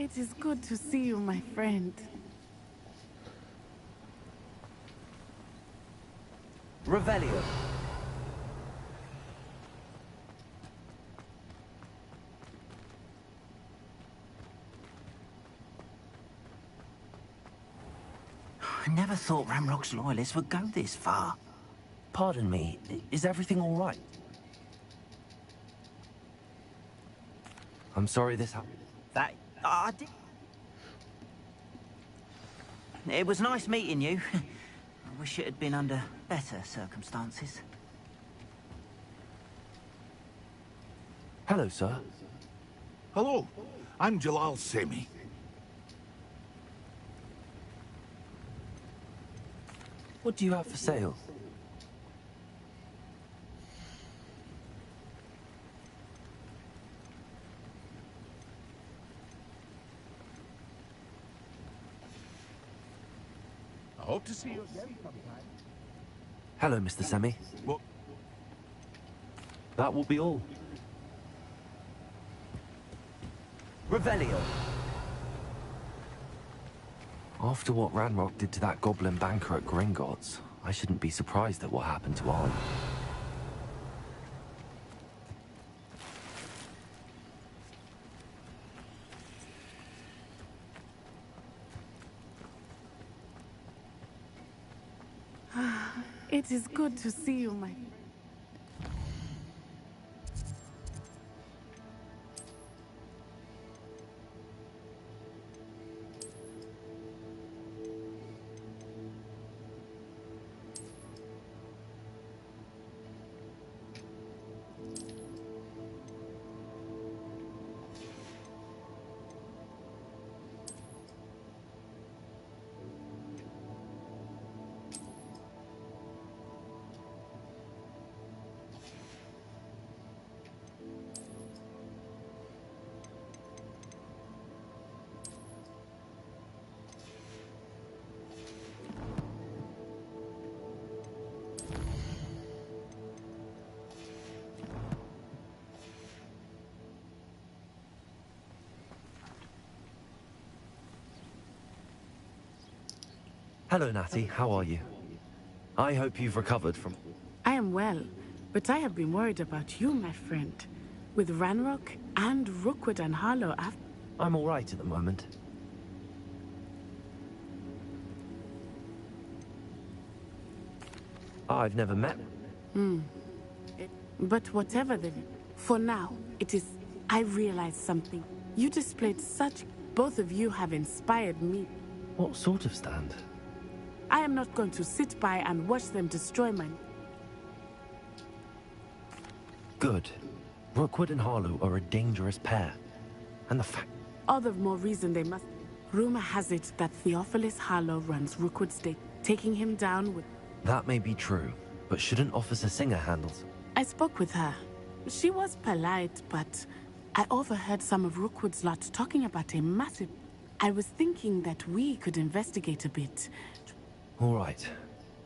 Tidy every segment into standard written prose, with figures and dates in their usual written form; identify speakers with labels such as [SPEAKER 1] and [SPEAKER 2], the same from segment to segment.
[SPEAKER 1] It is good to see you, my friend.
[SPEAKER 2] Revelio.
[SPEAKER 3] I never thought Ramrock's loyalists would go this far.
[SPEAKER 2] Pardon me, is everything all right? I'm sorry this happened.
[SPEAKER 3] I did. It was nice meeting you. I wish it had been under better circumstances.
[SPEAKER 2] Hello, sir.
[SPEAKER 4] Hello, I'm Jalal Semi.
[SPEAKER 2] What do you have for sale?
[SPEAKER 4] I hope to see you again sometime.
[SPEAKER 2] Hello, Mr. Semi.
[SPEAKER 4] Well,
[SPEAKER 2] That will be all. Revelio. After what Ranrock did to that goblin banker at Gringotts, I shouldn't be surprised at what happened to Arn.
[SPEAKER 1] It is good to see you, my...
[SPEAKER 2] Hello, Natty. How are you? I hope you've recovered from...
[SPEAKER 1] I am well, but I have been worried about you, my friend. With Ranrock and Rookwood and Harlow after...
[SPEAKER 2] I'm all right at the moment. I've never met...
[SPEAKER 1] But whatever the... For now, it is... I realize something. You displayed such... Both of you have inspired me.
[SPEAKER 2] What sort of stand?
[SPEAKER 1] I am not going to sit by and watch them destroy my...
[SPEAKER 2] Good. Rookwood and Harlow are a dangerous pair. And the fact...
[SPEAKER 1] All the more reason they must... Rumor has it that Theophilus Harlow runs Rookwood's State, taking him down with...
[SPEAKER 2] That may be true, but shouldn't Officer Singer handle...
[SPEAKER 1] I spoke with her. She was polite, but I overheard some of Rookwood's lot talking about a massive... I was thinking that we could investigate a bit.
[SPEAKER 2] All right,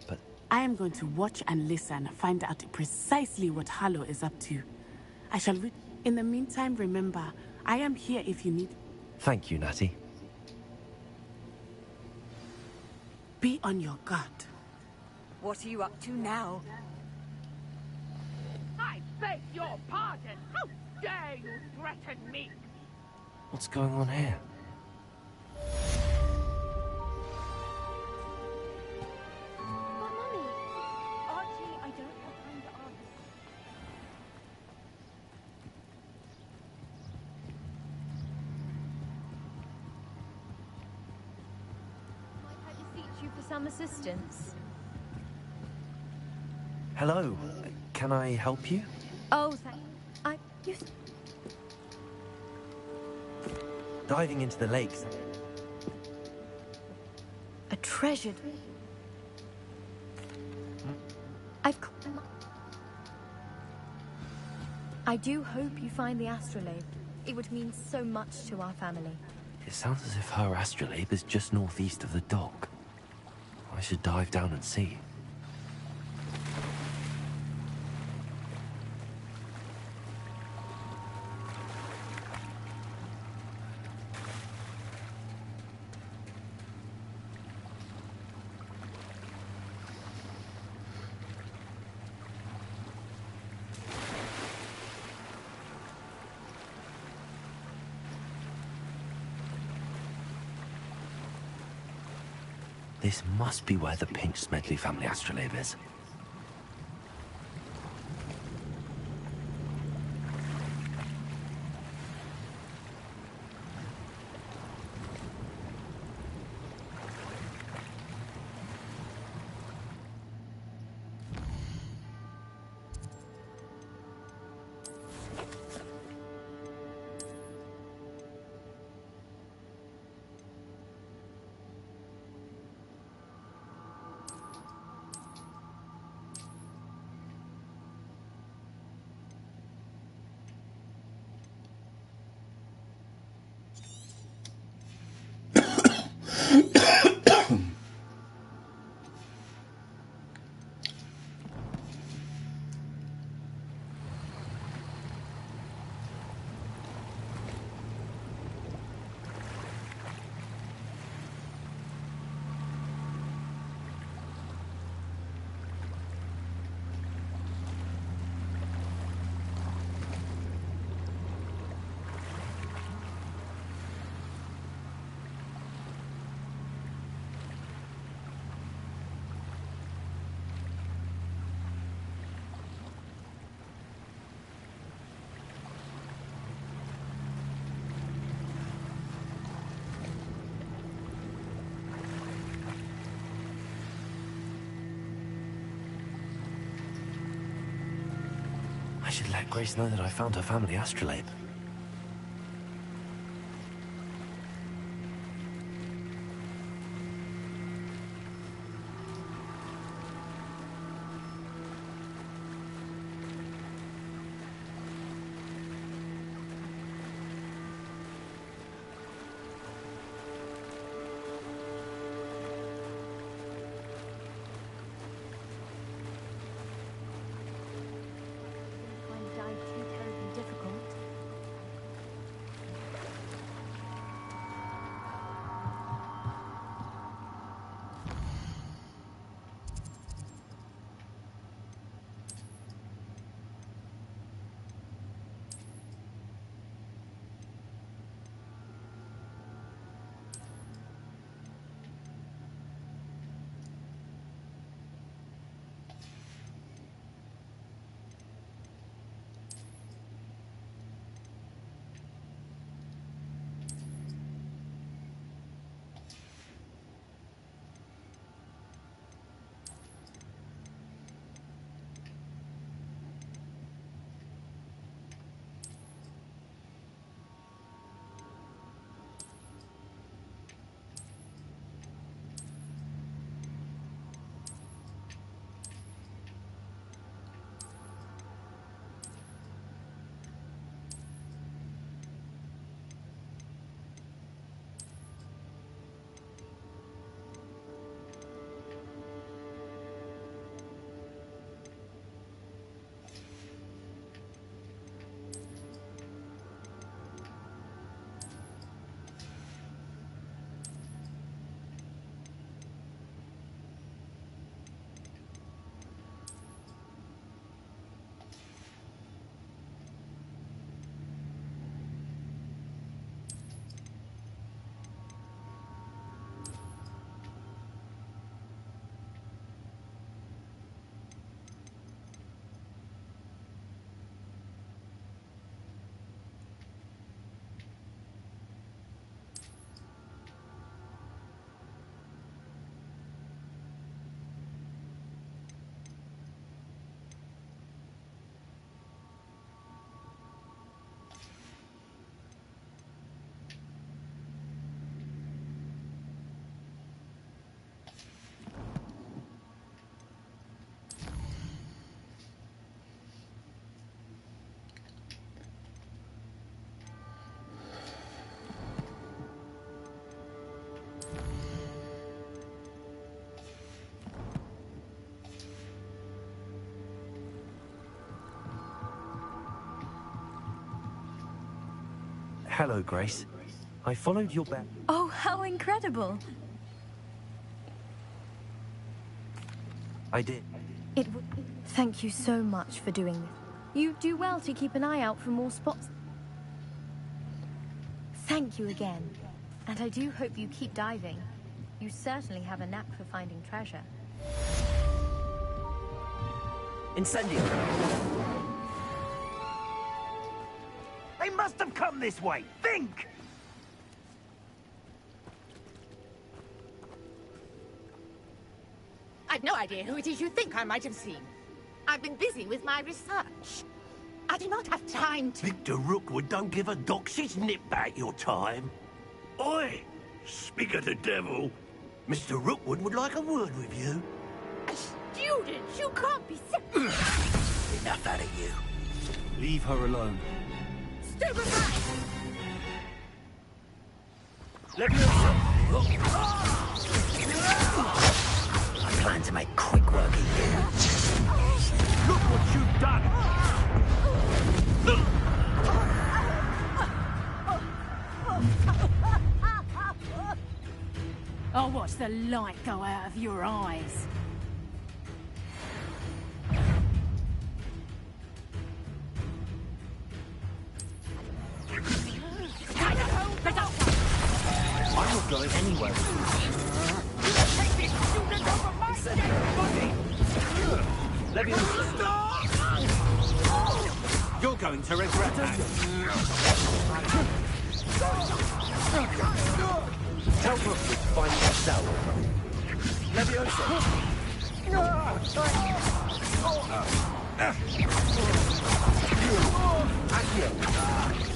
[SPEAKER 2] but...
[SPEAKER 1] I am going to watch and listen, find out precisely what Harlow is up to. I shall read... In the meantime, remember, I am here if you need...
[SPEAKER 2] Thank you, Natty.
[SPEAKER 1] Be on your guard.
[SPEAKER 5] What are you up to now?
[SPEAKER 6] I beg your pardon! How dare you threaten me?
[SPEAKER 2] What's going on here?
[SPEAKER 5] But Mummy, Archie, I don't have time to argue. Might I beseech you for some assistance?
[SPEAKER 2] Hello. Can I help you?
[SPEAKER 5] Oh, you...
[SPEAKER 2] Diving into the lakes.
[SPEAKER 5] A treasured... I do hope you find the astrolabe. It would mean so much to our family.
[SPEAKER 2] It sounds as if her astrolabe is just northeast of the dock. I should dive down and see. This must be where the Pinch Smedley family astrolabe is. I should let Grace know that I found her family astrolabe.
[SPEAKER 5] Find dive too terribly difficult.
[SPEAKER 2] Hello, Grace. I followed your bet.
[SPEAKER 7] Oh, how incredible!
[SPEAKER 2] I did.
[SPEAKER 7] Thank you so much for doing this. You do well to keep an eye out for more spots. Thank you again. And I do hope you keep diving. You certainly have a knack for finding treasure.
[SPEAKER 3] Incendio. They must have come this way. Think!
[SPEAKER 6] I've no idea who it is you think I might have seen. I've been busy with my research. I do not have time to...
[SPEAKER 8] Victor Rookwood don't give a doxy's nip back your time. Oi! Speak of the devil. Mr. Rookwood would like a word with you.
[SPEAKER 6] A student? You can't be so...
[SPEAKER 8] Enough out of you.
[SPEAKER 9] Leave her alone.
[SPEAKER 6] Stupefy!
[SPEAKER 8] Let me I plan to make quick work of you. Look what you've done!
[SPEAKER 10] I'll watch the light go out of your eyes.
[SPEAKER 9] I'm not going anywhere.
[SPEAKER 6] Take this student over my dead body!
[SPEAKER 9] You're going to regret that. Tell Rookwood to find yourself. Leviosa. Accio.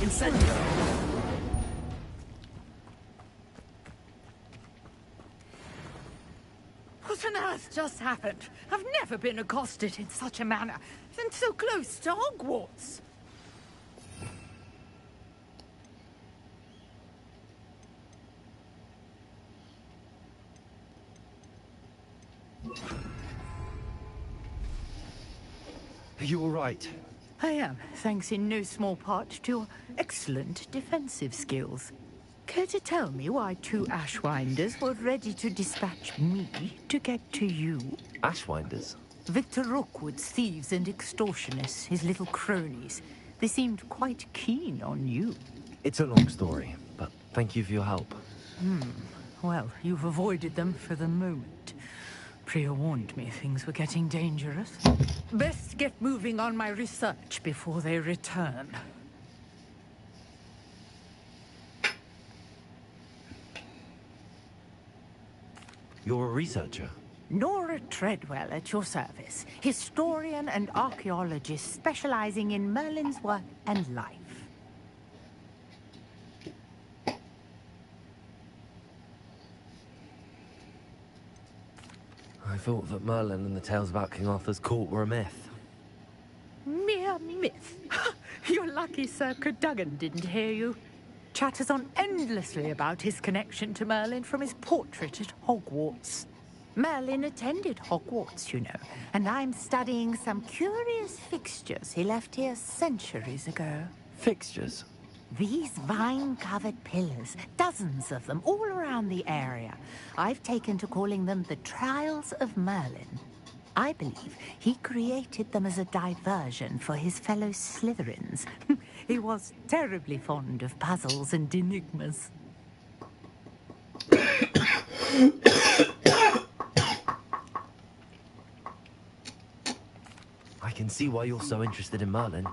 [SPEAKER 9] Incendio.
[SPEAKER 6] What on earth just happened? I've never been accosted in such a manner, and so close to Hogwarts.
[SPEAKER 9] Are you all right?
[SPEAKER 6] I am, thanks in no small part to your excellent defensive skills. Care to tell me why two Ashwinders were ready to dispatch me to get to you?
[SPEAKER 2] Ashwinders?
[SPEAKER 6] Victor Rookwood's thieves and extortionists, his little cronies. They seemed quite keen on you.
[SPEAKER 2] It's a long story, but thank you for your help.
[SPEAKER 6] Well, you've avoided them for the moment. Priya warned me things were getting dangerous. Best get moving on my research before they return.
[SPEAKER 2] You're a researcher?
[SPEAKER 6] Nora Treadwell at your service. Historian and archaeologist specializing in Merlin's work and life.
[SPEAKER 2] I thought that Merlin and the tales about King Arthur's court were a myth.
[SPEAKER 6] Mere myth. You're lucky Sir Cadogan didn't hear you. Chatters on endlessly about his connection to Merlin from his portrait at Hogwarts. Merlin attended Hogwarts, you know, and I'm studying some curious fixtures he left here centuries ago.
[SPEAKER 2] Fixtures?
[SPEAKER 6] These vine-covered pillars, dozens of them, all around the area. I've taken to calling them the Trials of Merlin. I believe he created them as a diversion for his fellow Slytherins. He was terribly fond of puzzles and enigmas.
[SPEAKER 2] I can see why you're so interested in Merlin.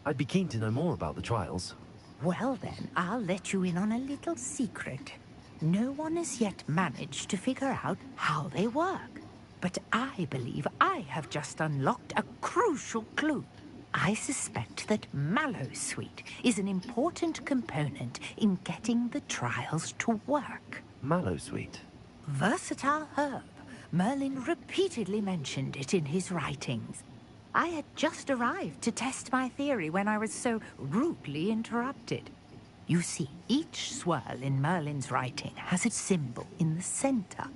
[SPEAKER 2] I'd be keen to know more about the trials.
[SPEAKER 6] Well then, I'll let you in on a little secret. No one has yet managed to figure out how they work. But I believe I have just unlocked a crucial clue. I suspect that Mallowsweet is an important component in getting the trials to work.
[SPEAKER 2] Mallowsweet?
[SPEAKER 6] Versatile herb. Merlin repeatedly mentioned it in his writings. I had just arrived to test my theory when I was so rudely interrupted. You see, each swirl in Merlin's writing has its symbol in the center.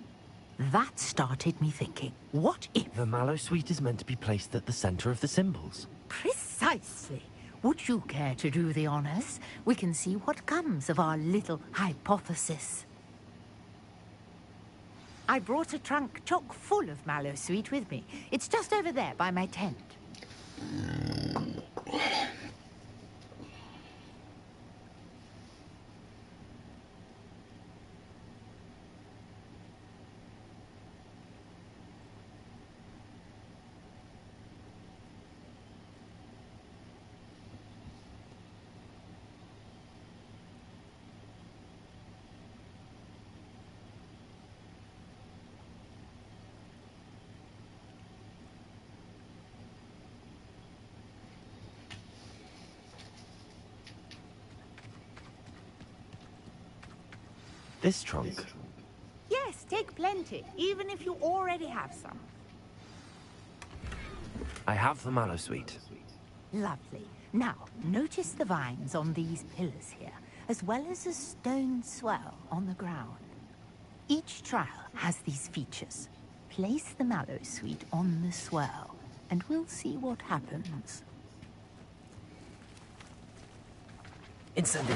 [SPEAKER 6] That started me thinking, what if...
[SPEAKER 2] The Mallowsweet is meant to be placed at the center of the symbols.
[SPEAKER 6] Precisely. Would you care to do the honors? We can see what comes of our little hypothesis. I brought a trunk chock full of Mallowsweet with me. It's just over there by my tent.
[SPEAKER 2] This trunk?
[SPEAKER 6] Yes, take plenty, even if you already have some.
[SPEAKER 2] I have the mallow sweet.
[SPEAKER 6] Lovely. Now, notice the vines on these pillars here, as well as a stone swell on the ground. Each trial has these features. Place the mallow sweet on the swell, and we'll see what happens.
[SPEAKER 2] Incendio.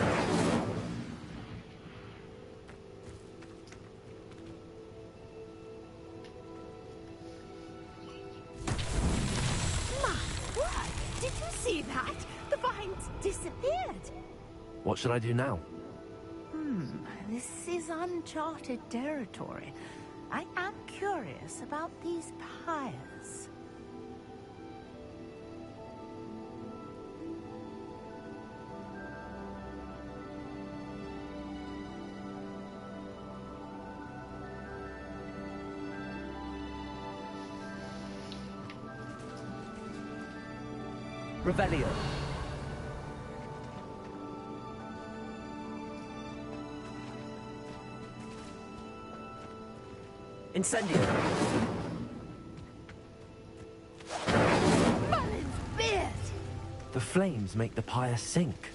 [SPEAKER 6] My word! Did you see that? The vines disappeared.
[SPEAKER 2] What should I do now?
[SPEAKER 6] This is uncharted territory. I am curious about these pyres.
[SPEAKER 9] Revelio. Incendio.
[SPEAKER 6] Merlin's beard!
[SPEAKER 2] The flames make the pyre sink.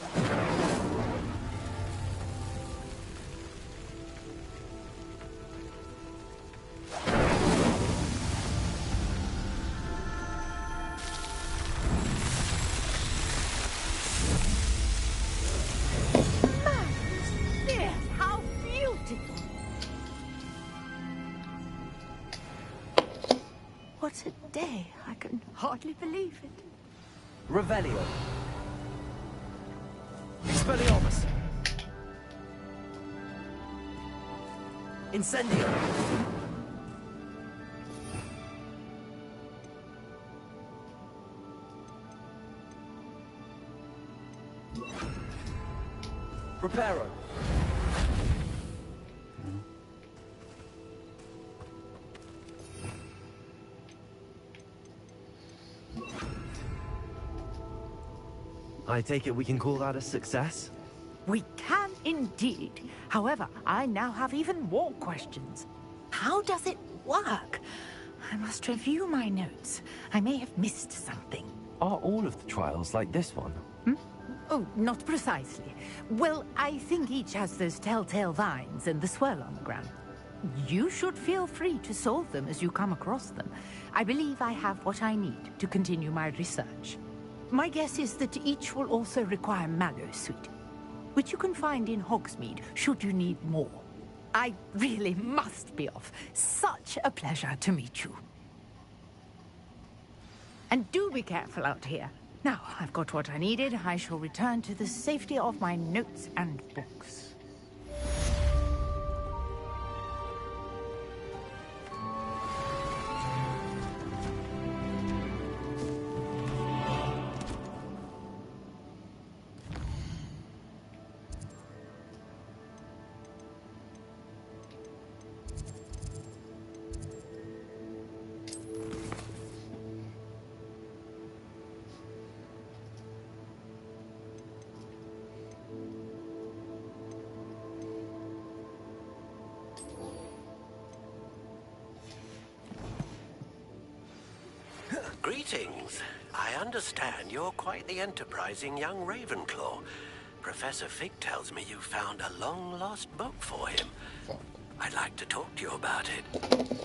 [SPEAKER 6] Merlin's beard! How beautiful! What a day. I can hardly believe it.
[SPEAKER 9] Revelio. Expelliarmus. Incendio. Reparo.
[SPEAKER 2] I take it we can call that a success?
[SPEAKER 6] We can indeed. However, I now have even more questions. How does it work? I must review my notes. I may have missed something.
[SPEAKER 2] Are all of the trials like this one?
[SPEAKER 6] Oh, not precisely. Well, I think each has those telltale vines and the swirl on the ground. You should feel free to solve them as you come across them. I believe I have what I need to continue my research. My guess is that each will also require mallow sweet, which you can find in Hogsmeade should you need more. I really must be off. Such a pleasure to meet you. And do be careful out here. Now, I've got what I needed. I shall return to the safety of my notes and books.
[SPEAKER 8] Greetings. I understand you're quite the enterprising young Ravenclaw. Professor Fig tells me you found a long-lost book for him. I'd like to talk to you about it.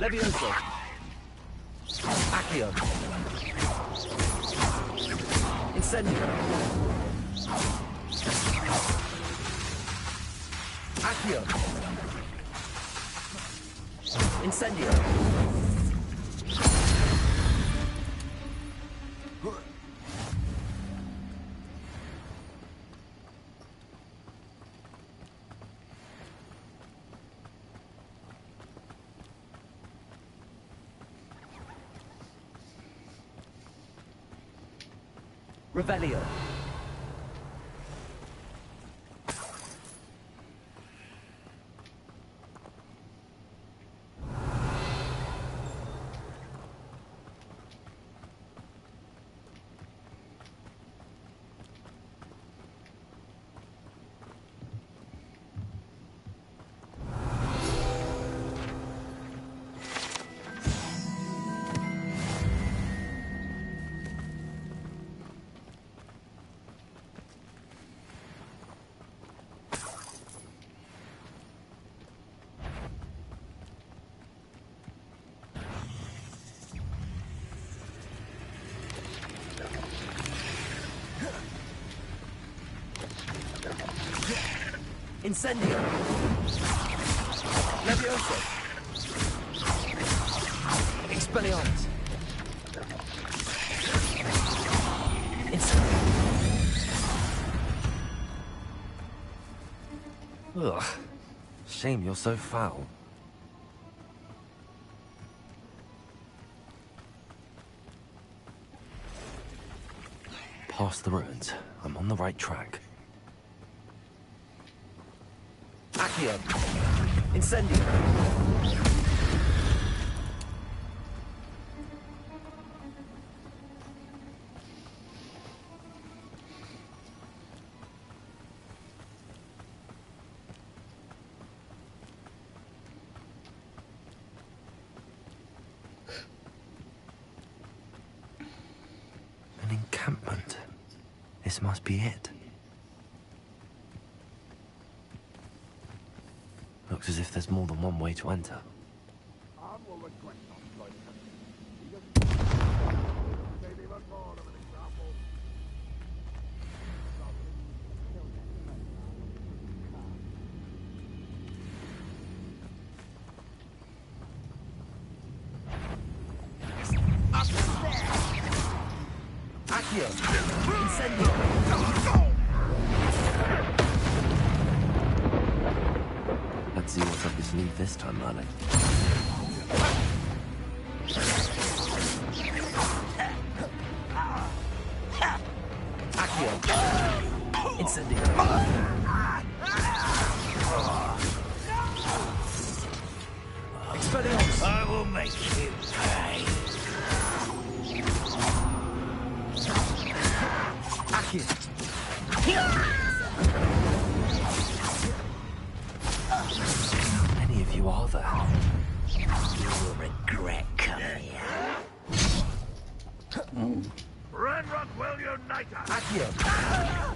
[SPEAKER 9] Levioso. Accio. Incendio. Accio. Incendio. Revelio. Incendio. Levioso. Expelliarmus. Incendio.
[SPEAKER 2] Ugh. Shame you're so foul. Past the ruins. I'm on the right track.
[SPEAKER 9] Accio. Incendio.
[SPEAKER 2] An encampment. This must be it. Looks as if there's more than one way to enter.
[SPEAKER 9] Accio. Incendio.
[SPEAKER 2] Let's see what's up your sleeve this time, Merlin.
[SPEAKER 9] Accio. Incendio. Expelliarmus.
[SPEAKER 4] I will make you pay.
[SPEAKER 9] Accio.
[SPEAKER 2] How many of you are there?
[SPEAKER 8] You will regret coming here.
[SPEAKER 4] Ranrock will unite us.
[SPEAKER 9] Accio.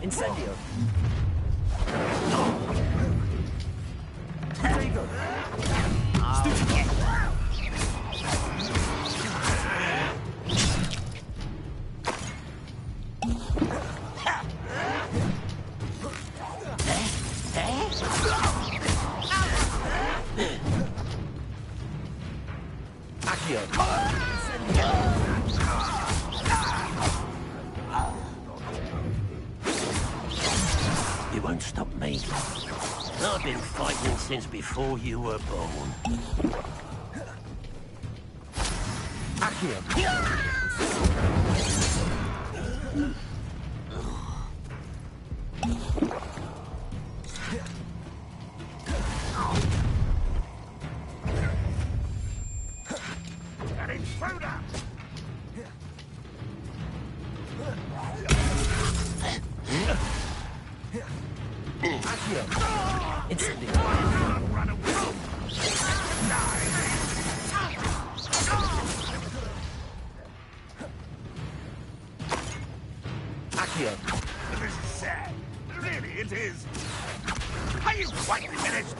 [SPEAKER 9] Incendio. Trigo. Accio.
[SPEAKER 8] You won't stop me. I've been fighting since before you were born.
[SPEAKER 9] Accio.
[SPEAKER 4] An intruder!
[SPEAKER 9] Accio. Incendio.
[SPEAKER 4] Run away!
[SPEAKER 9] Accio.
[SPEAKER 4] This is sad. Really, it is. Are you quite finished?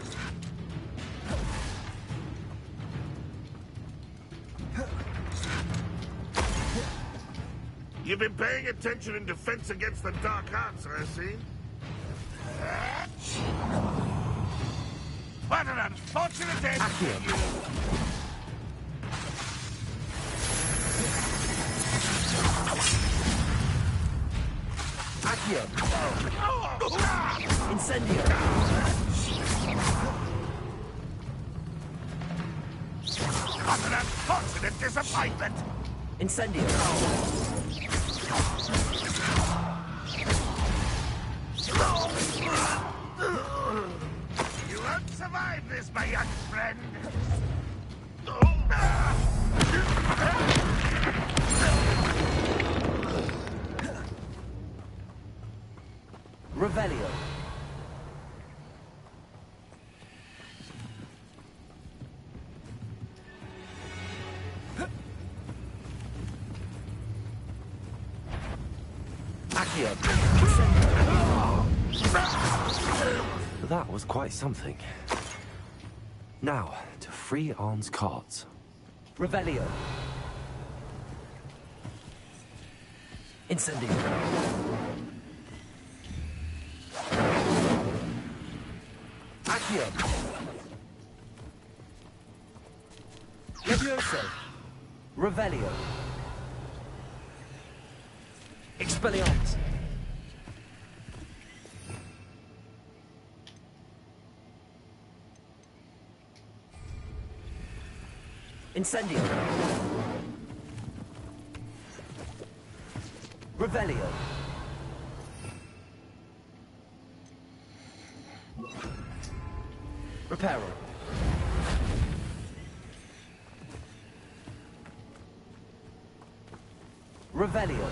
[SPEAKER 4] You've been paying attention in defense against the dark arts, I see. What an unfortunate end for you!
[SPEAKER 9] Accio! Incendio!
[SPEAKER 4] What an unfortunate disappointment!
[SPEAKER 9] Incendio!
[SPEAKER 4] You won't survive this, my young friend!
[SPEAKER 9] Revelio! Accio!
[SPEAKER 2] That was quite something. Now, to free Arn's cards.
[SPEAKER 9] Revelio! Incendio! Accio! Levioso! Revelio! Expelliarmus! Incendio! Revelio! Reparo! Revelio!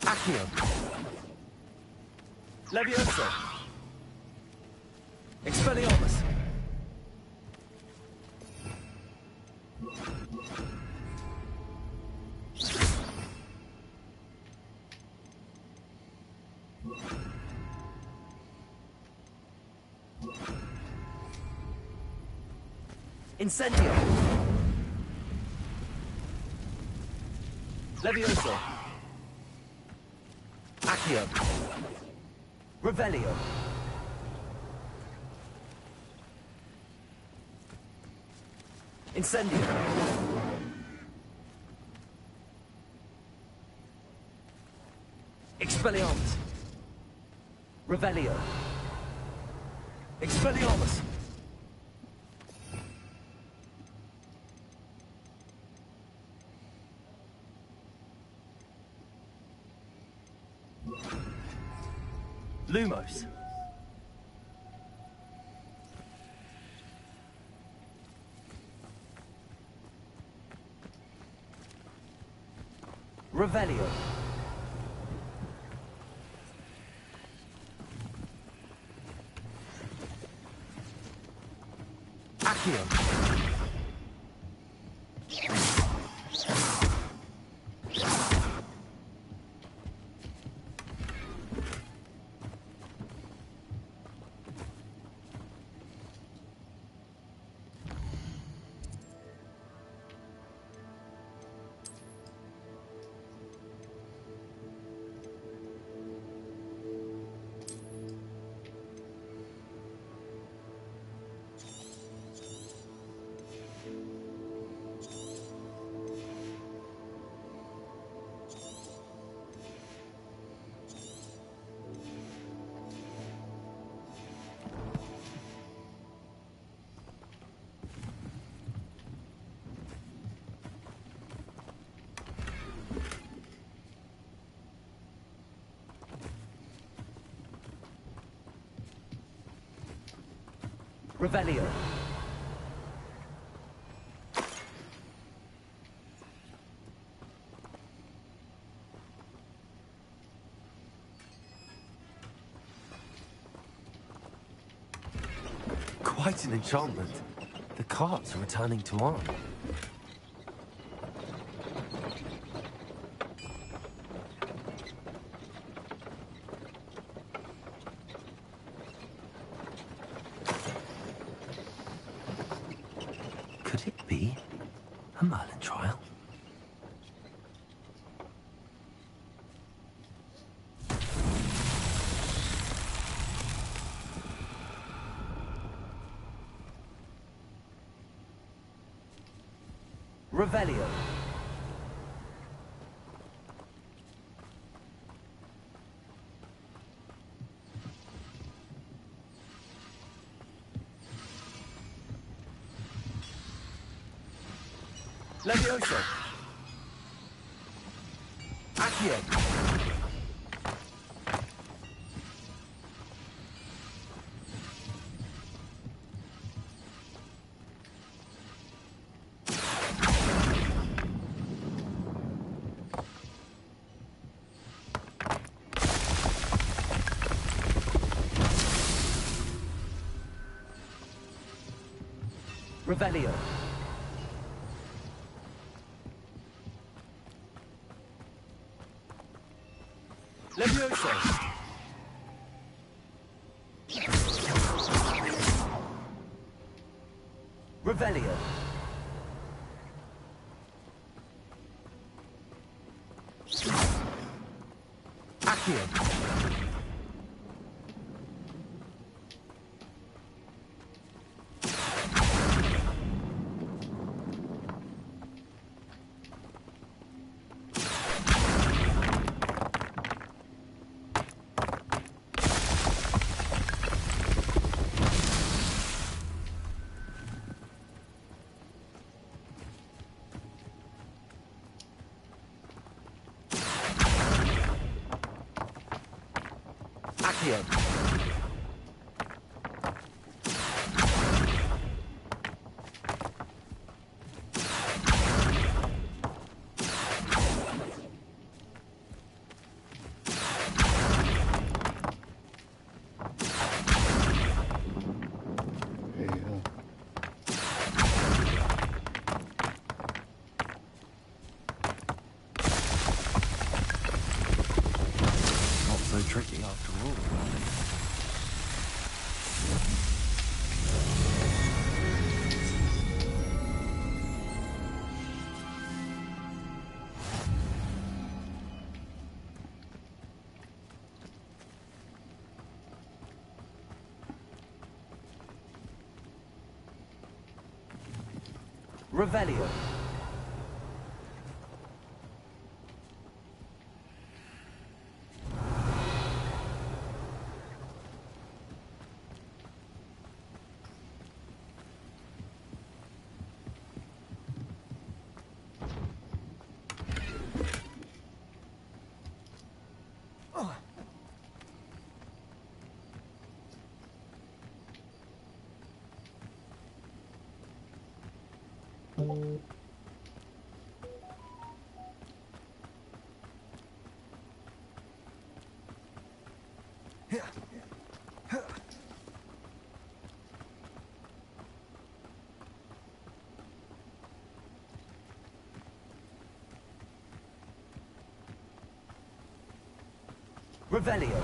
[SPEAKER 9] Accio! Levioso! Expelliarmus! Incendio! Levioso! Accio! Revelio! Incendio! Expelliarmus! Revelio! Expelliarmus! Lumos! Revelio! Accio! Revelio!
[SPEAKER 2] Quite an enchantment. The carts are returning to Arn. be a Merlin trial.
[SPEAKER 9] Revelio. Levioso. Accio. Revelio. Levioso. Revelio. Accio. Accio.
[SPEAKER 2] Not so tricky after all.
[SPEAKER 9] Revelio. Revelio.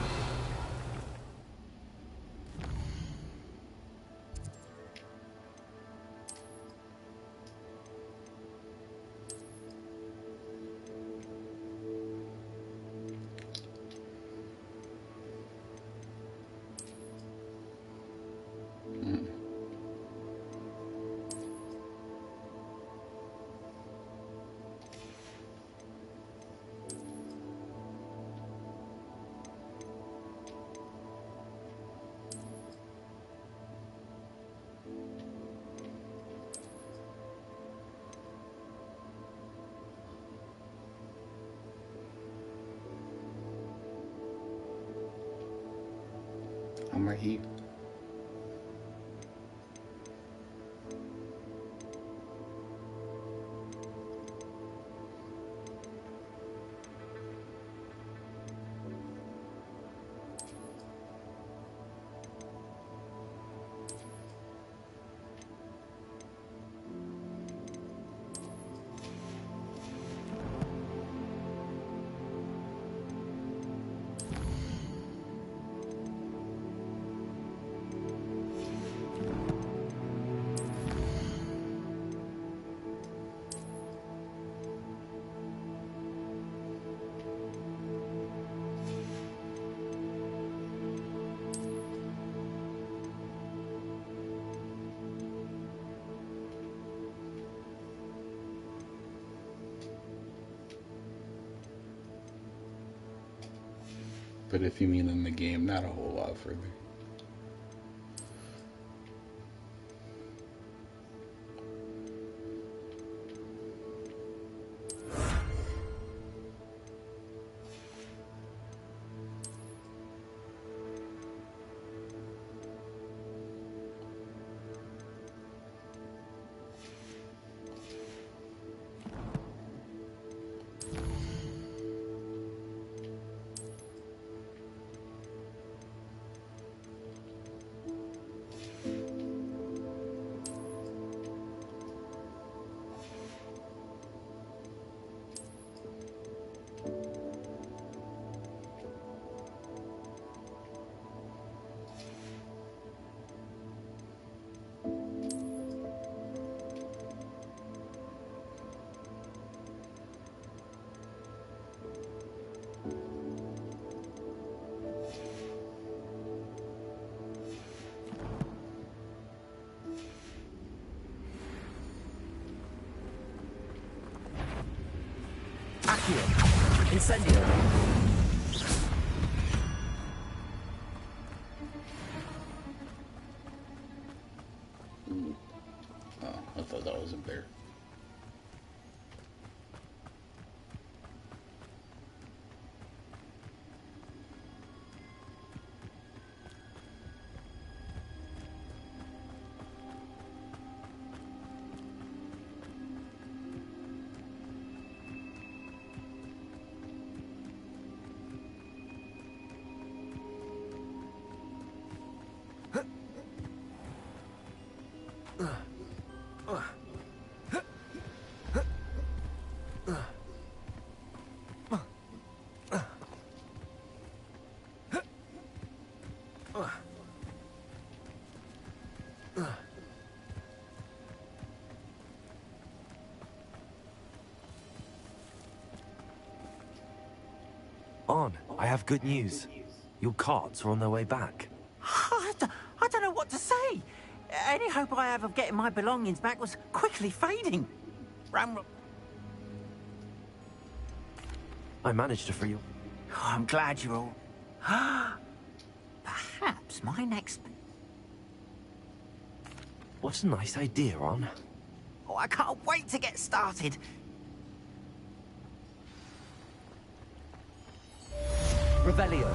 [SPEAKER 11] I'm right here. but if you mean in the game, not a whole lot further.
[SPEAKER 9] Accio. Incendio.
[SPEAKER 11] Oh, I thought that wasn't there.
[SPEAKER 2] On, I have good news. Your carts are on their way back.
[SPEAKER 3] I don't know what to say. Any hope I have of getting my belongings back was quickly fading.
[SPEAKER 2] I managed to free you.
[SPEAKER 3] Oh, I'm glad you're all... Perhaps my next...
[SPEAKER 2] What a nice idea, On.
[SPEAKER 3] Oh, I can't wait to get started.
[SPEAKER 9] Revelio.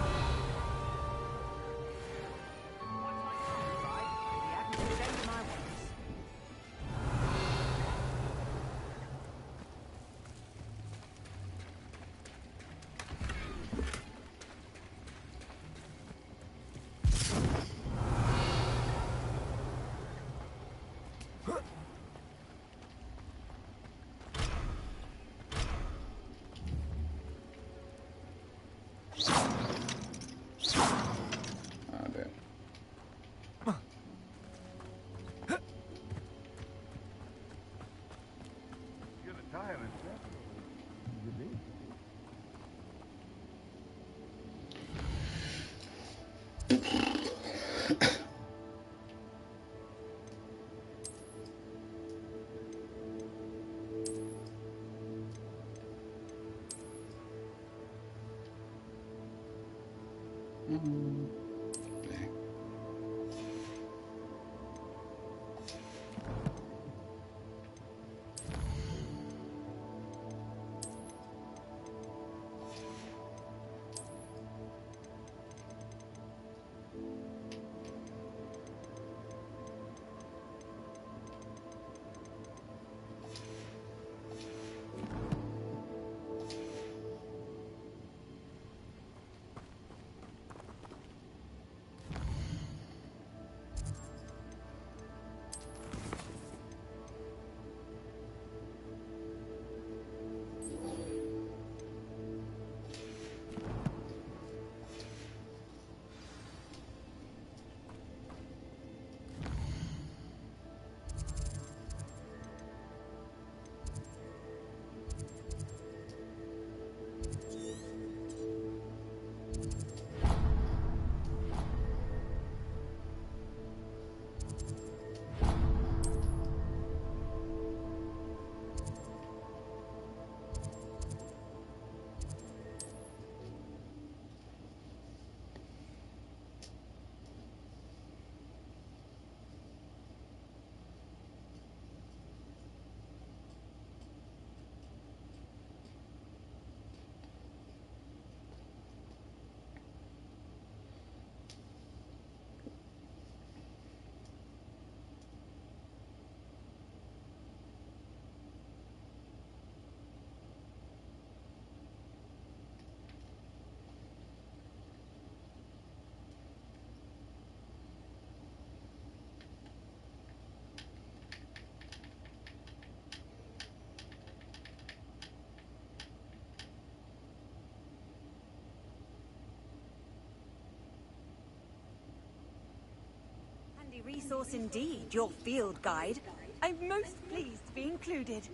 [SPEAKER 12] Handy resource indeed, your field guide. I'm most pleased to be included.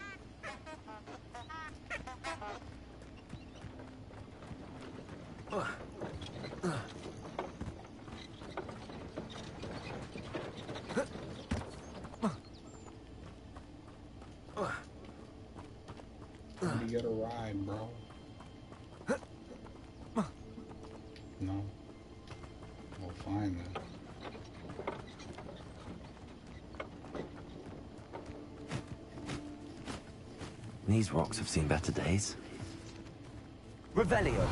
[SPEAKER 11] You gotta ride, bro. No. Well, fine then.
[SPEAKER 2] These rocks have seen better days.
[SPEAKER 9] Revelio.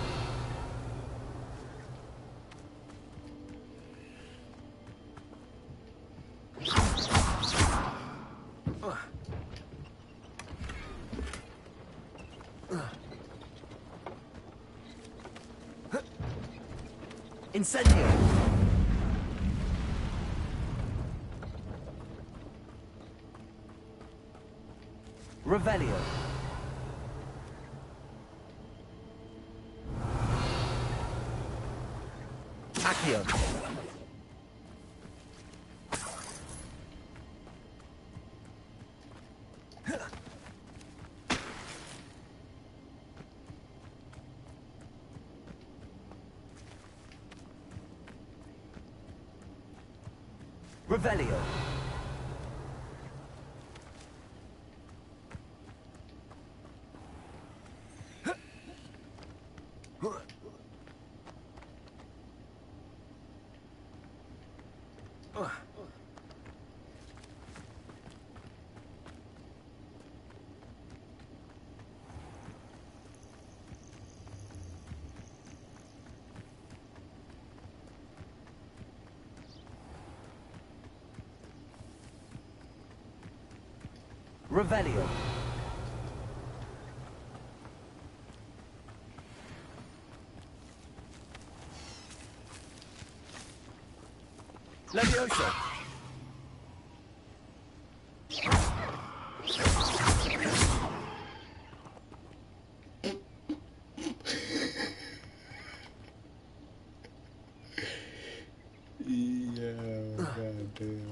[SPEAKER 9] Incendio. Revelio. Accio. Revelio. Revelio. Levioso.
[SPEAKER 11] Yeah, goddamn.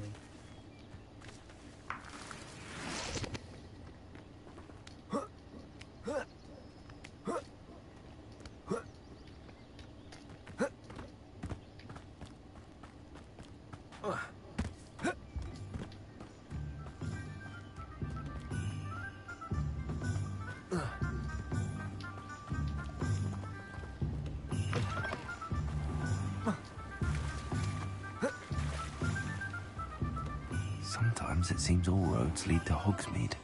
[SPEAKER 2] Sometimes it seems all roads lead to Hogsmeade.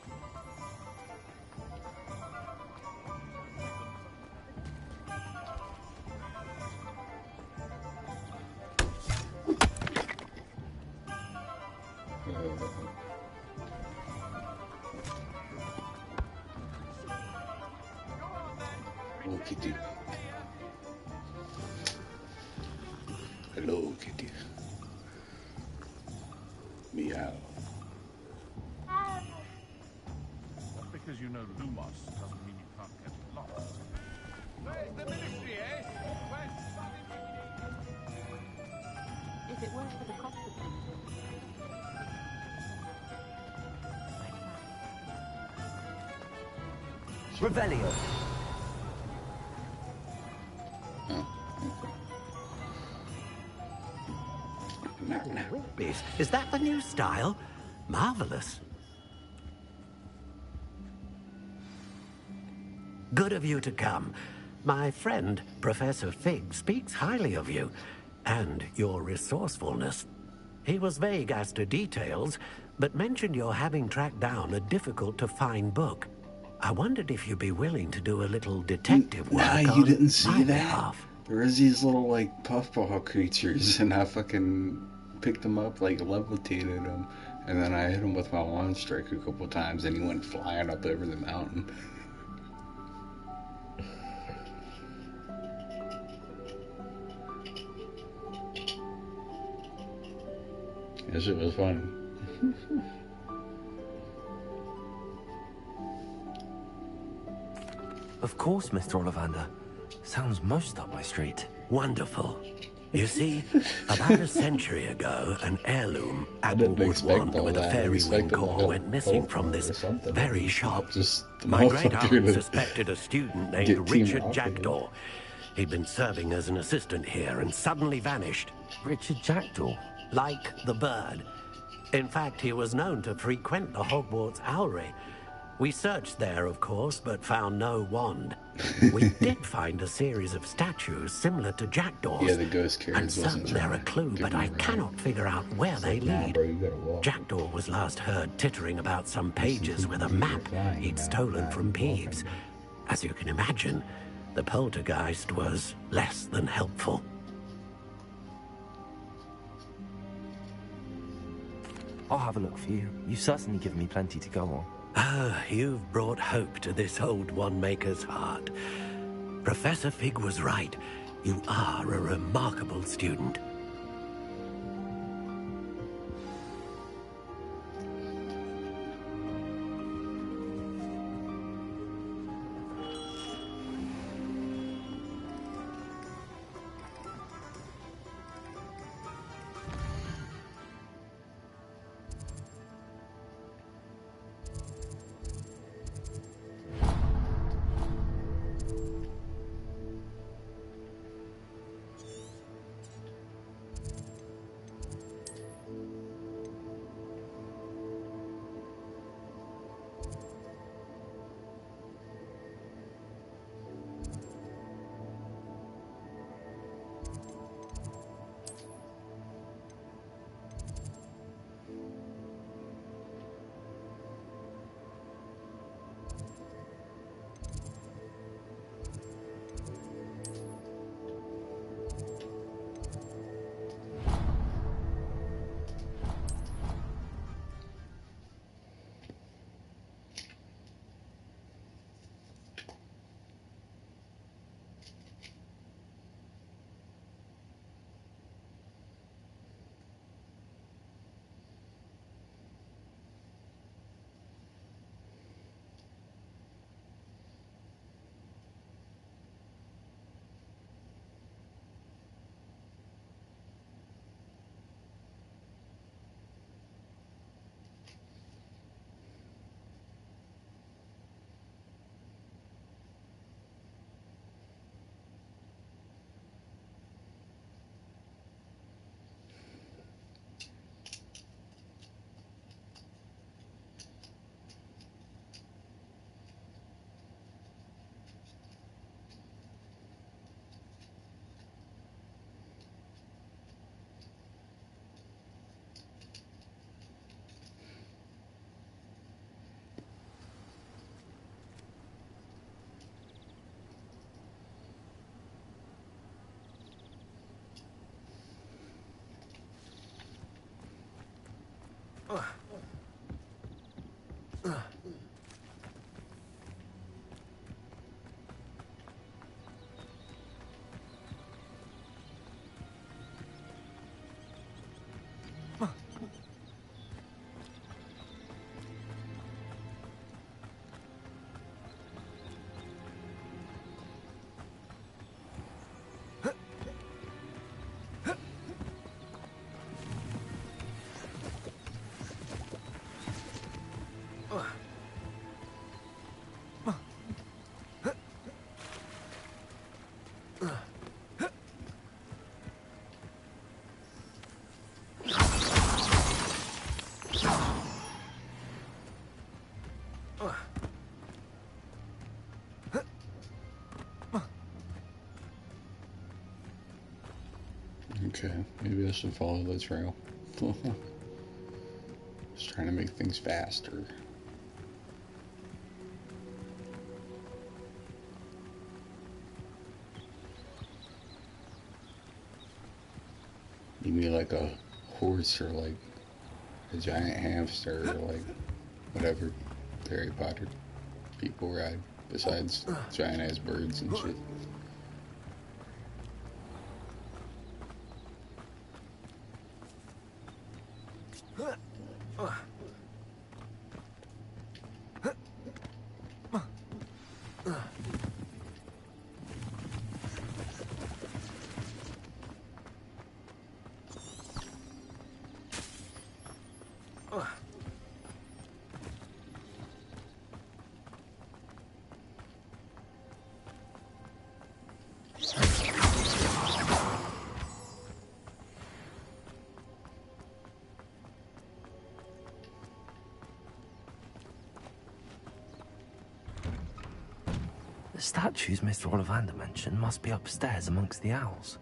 [SPEAKER 11] Oh, Kitty. Hello, Kitty. Meow.
[SPEAKER 4] Just because you know Lumos doesn't mean you can't get lost. Where's the ministry, eh?
[SPEAKER 1] If it weren't for the cost of things.
[SPEAKER 9] Revelio.
[SPEAKER 8] Is that the new style? Marvelous. Good of you to come. My friend, Professor Fig, speaks highly of you and your resourcefulness. He was vague as to details, but mentioned your having tracked down a difficult-to-find book. I wondered if you'd be willing to do a little detective work on
[SPEAKER 11] you didn't see
[SPEAKER 8] my
[SPEAKER 11] that?
[SPEAKER 8] behalf.
[SPEAKER 11] There was these little, like, puffball creatures, and I fucking picked them up, like, levitated them, and then I hit him with my wand strike a couple times, and he went flying up over the mountain. That shit was fun.
[SPEAKER 2] Of course, Mr. Ollivander. Sounds most up my street.
[SPEAKER 8] Wonderful. You see, about a century ago, an heirloom applewood wand with a fairy wing core went missing from this very shop. My great aunt suspected a student named Richard Jackdaw. He'd been serving as an assistant here and suddenly vanished.
[SPEAKER 2] Richard Jackdaw?
[SPEAKER 8] Like the bird. In fact, he was known to frequent the Hogwarts Owlery. We searched there, of course, but found no wand. We did find a series of statues similar to Jackdaw's.
[SPEAKER 11] Yeah, the ghost carriage wasn't
[SPEAKER 8] certain they're a clue, but I cannot figure out where they lead. Jackdaw was last heard tittering about some pages with a map he'd stolen from Peeves. As you can imagine, the poltergeist was less than helpful.
[SPEAKER 2] I'll have a look for you. You've certainly given me plenty to go on.
[SPEAKER 8] Ah, you've brought hope to this old one-maker's heart. Professor Fig was right. You are a remarkable student.
[SPEAKER 11] Okay, maybe I should follow the trail. Just trying to make things faster. You mean like a horse or like a giant hamster or like whatever Harry Potter people ride besides giant ass birds and shit.
[SPEAKER 2] The statues Mr. Ollivander mentioned must be upstairs amongst the owls.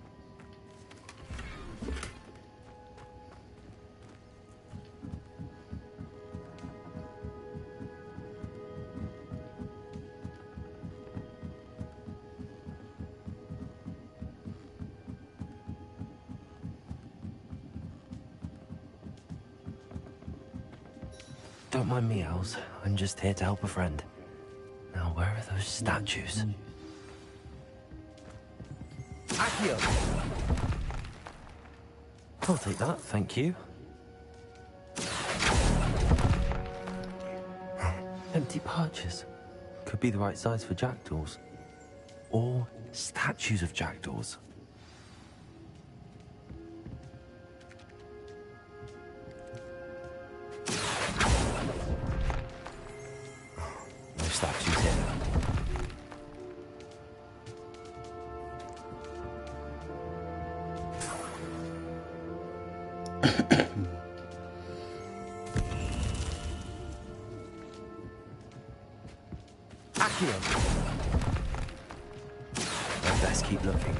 [SPEAKER 2] Don't mind me, owls. I'm just here to help a friend. Now, where are those statues?
[SPEAKER 9] Accio!
[SPEAKER 2] I'll take that, thank you. Empty perches. Could be the right size for jackdaws. Or statues of jackdaws. No statues here.
[SPEAKER 9] Accio!
[SPEAKER 2] I'd best keep looking.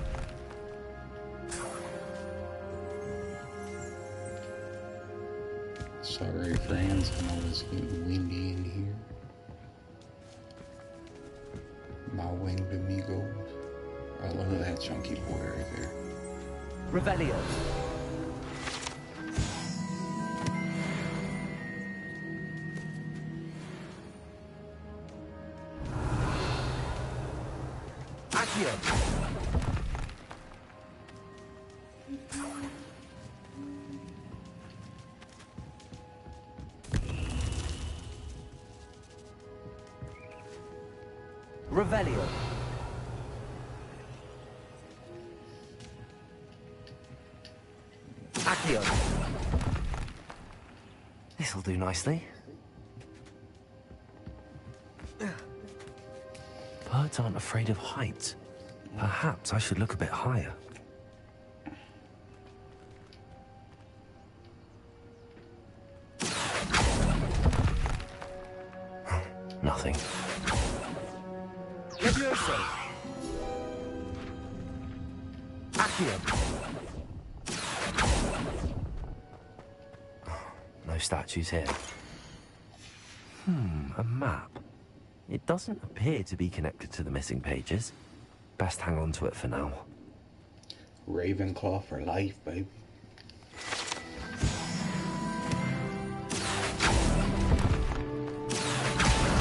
[SPEAKER 11] Sorry, friends, I know it's getting windy in here. My winged amigos. I love that chunky boy right there.
[SPEAKER 9] Revelio. Accio. Revelio. Accio.
[SPEAKER 2] This'll do nicely. Birds aren't afraid of heights. Perhaps I should look a bit higher. Nothing.
[SPEAKER 9] Levioso. Accio.
[SPEAKER 2] No statues here. A map. It doesn't appear to be connected to the missing pages. Best hang on to it for now.
[SPEAKER 11] Ravenclaw for life, baby.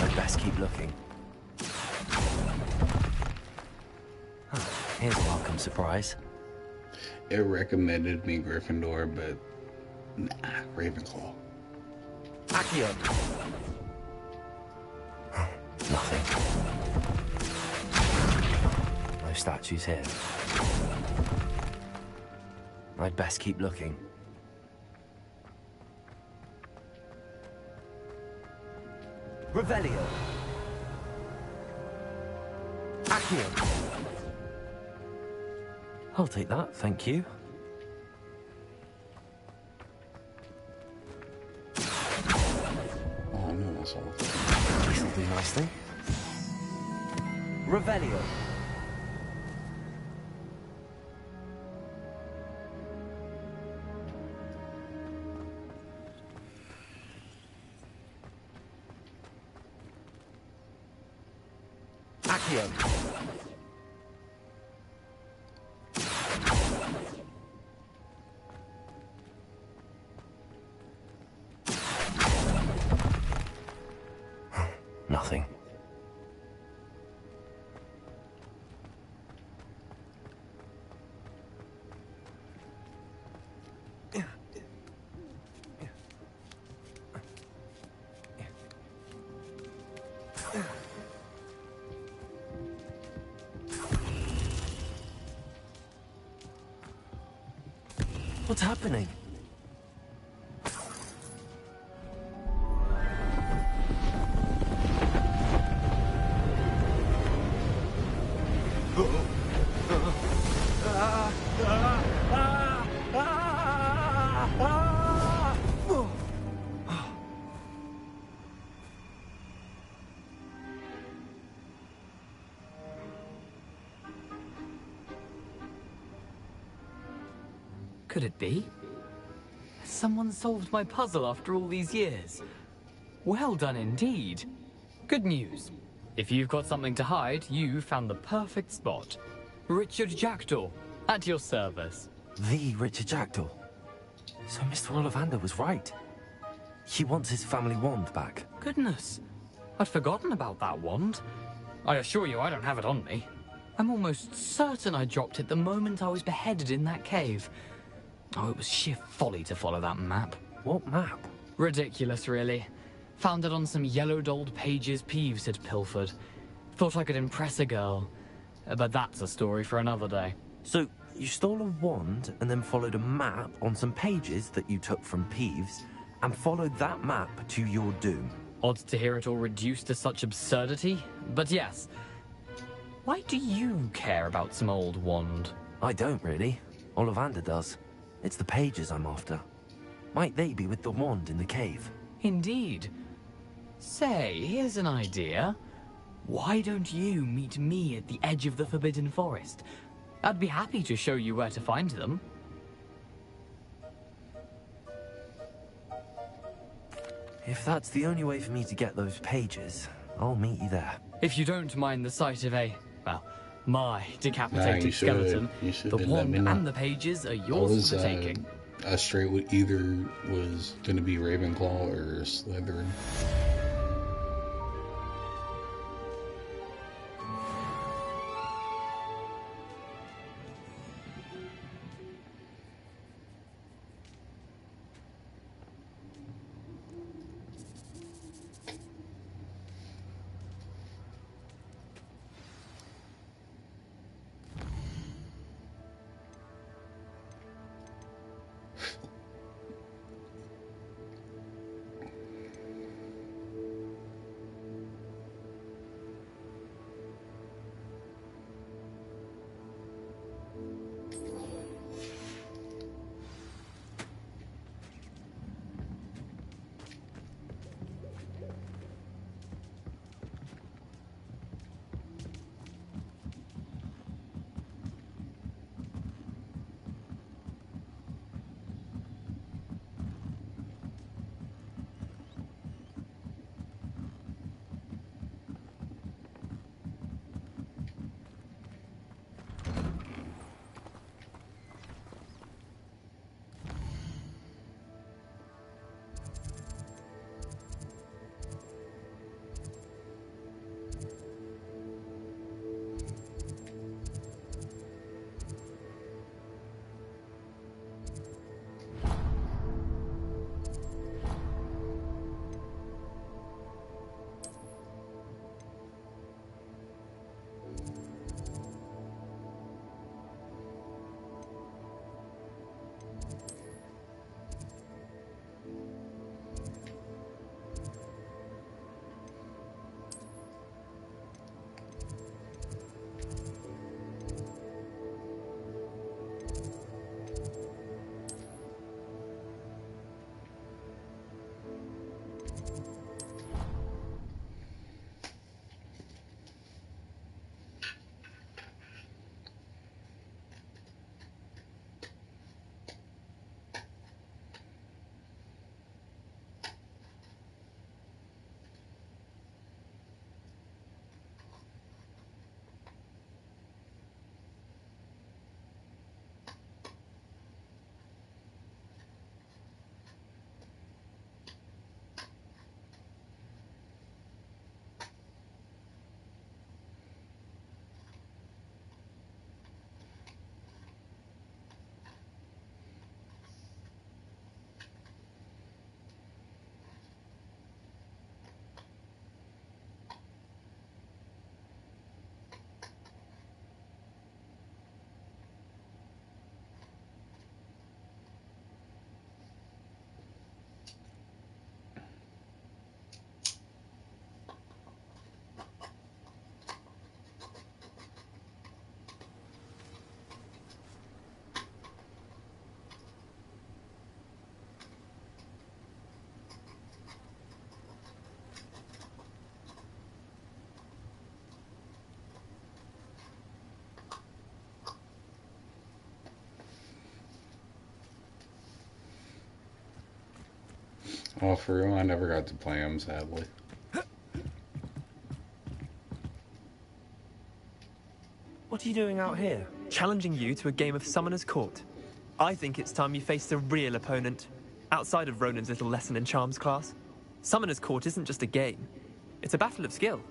[SPEAKER 2] I'd best keep looking. Here's a welcome surprise.
[SPEAKER 11] It recommended me Gryffindor, but nah, Ravenclaw.
[SPEAKER 9] Accio.
[SPEAKER 2] Nothing. No statues here. I'd best keep looking.
[SPEAKER 9] Revelio. Accio.
[SPEAKER 2] I'll take that, thank you.
[SPEAKER 11] Oh no, that's all.
[SPEAKER 2] This'll do nicely.
[SPEAKER 9] Revelio. Accio.
[SPEAKER 2] Nothing. What's happening?
[SPEAKER 13] could it be? Someone solved my puzzle after all these years. Well done indeed. Good news. If you've got something to hide, you found the perfect spot. Richard Jackdaw, at your service.
[SPEAKER 2] The Richard Jackdaw. So Mr. Ollivander was right. He wants his family wand back.
[SPEAKER 13] Goodness, I'd forgotten about that wand. I assure you I don't have it on me. I'm almost certain I dropped it the moment I was beheaded in that cave. Oh, it was sheer folly to follow that map.
[SPEAKER 2] What map?
[SPEAKER 13] Ridiculous, really. Found it on some yellowed old pages Peeves had pilfered. Thought I could impress a girl. But that's a story for another day.
[SPEAKER 2] So, you stole a wand and then followed a map on some pages that you took from Peeves and followed that map to your doom.
[SPEAKER 13] Odd to hear it all reduced to such absurdity, but yes. Why do you care about some old wand?
[SPEAKER 2] I don't, really. Ollivander does. It's the pages I'm after. Might they be with the wand in the cave?
[SPEAKER 13] Indeed. Say, here's an idea. Why don't you meet me at the edge of the Forbidden Forest? I'd be happy to show you where to find them.
[SPEAKER 2] If that's the only way for me to get those pages, I'll meet you there.
[SPEAKER 13] If you don't mind the sight of my decapitated skeleton, the wand and the pages are yours for the taking.
[SPEAKER 11] Straight with either was gonna be Ravenclaw or Slytherin. Oh, for real? I never got to play them, sadly.
[SPEAKER 14] What are you doing out here? Challenging you to a game of Summoner's Court. I think it's time you faced a real opponent, outside of Ronan's little lesson in charms class. Summoner's Court isn't just a game. It's a battle of skill.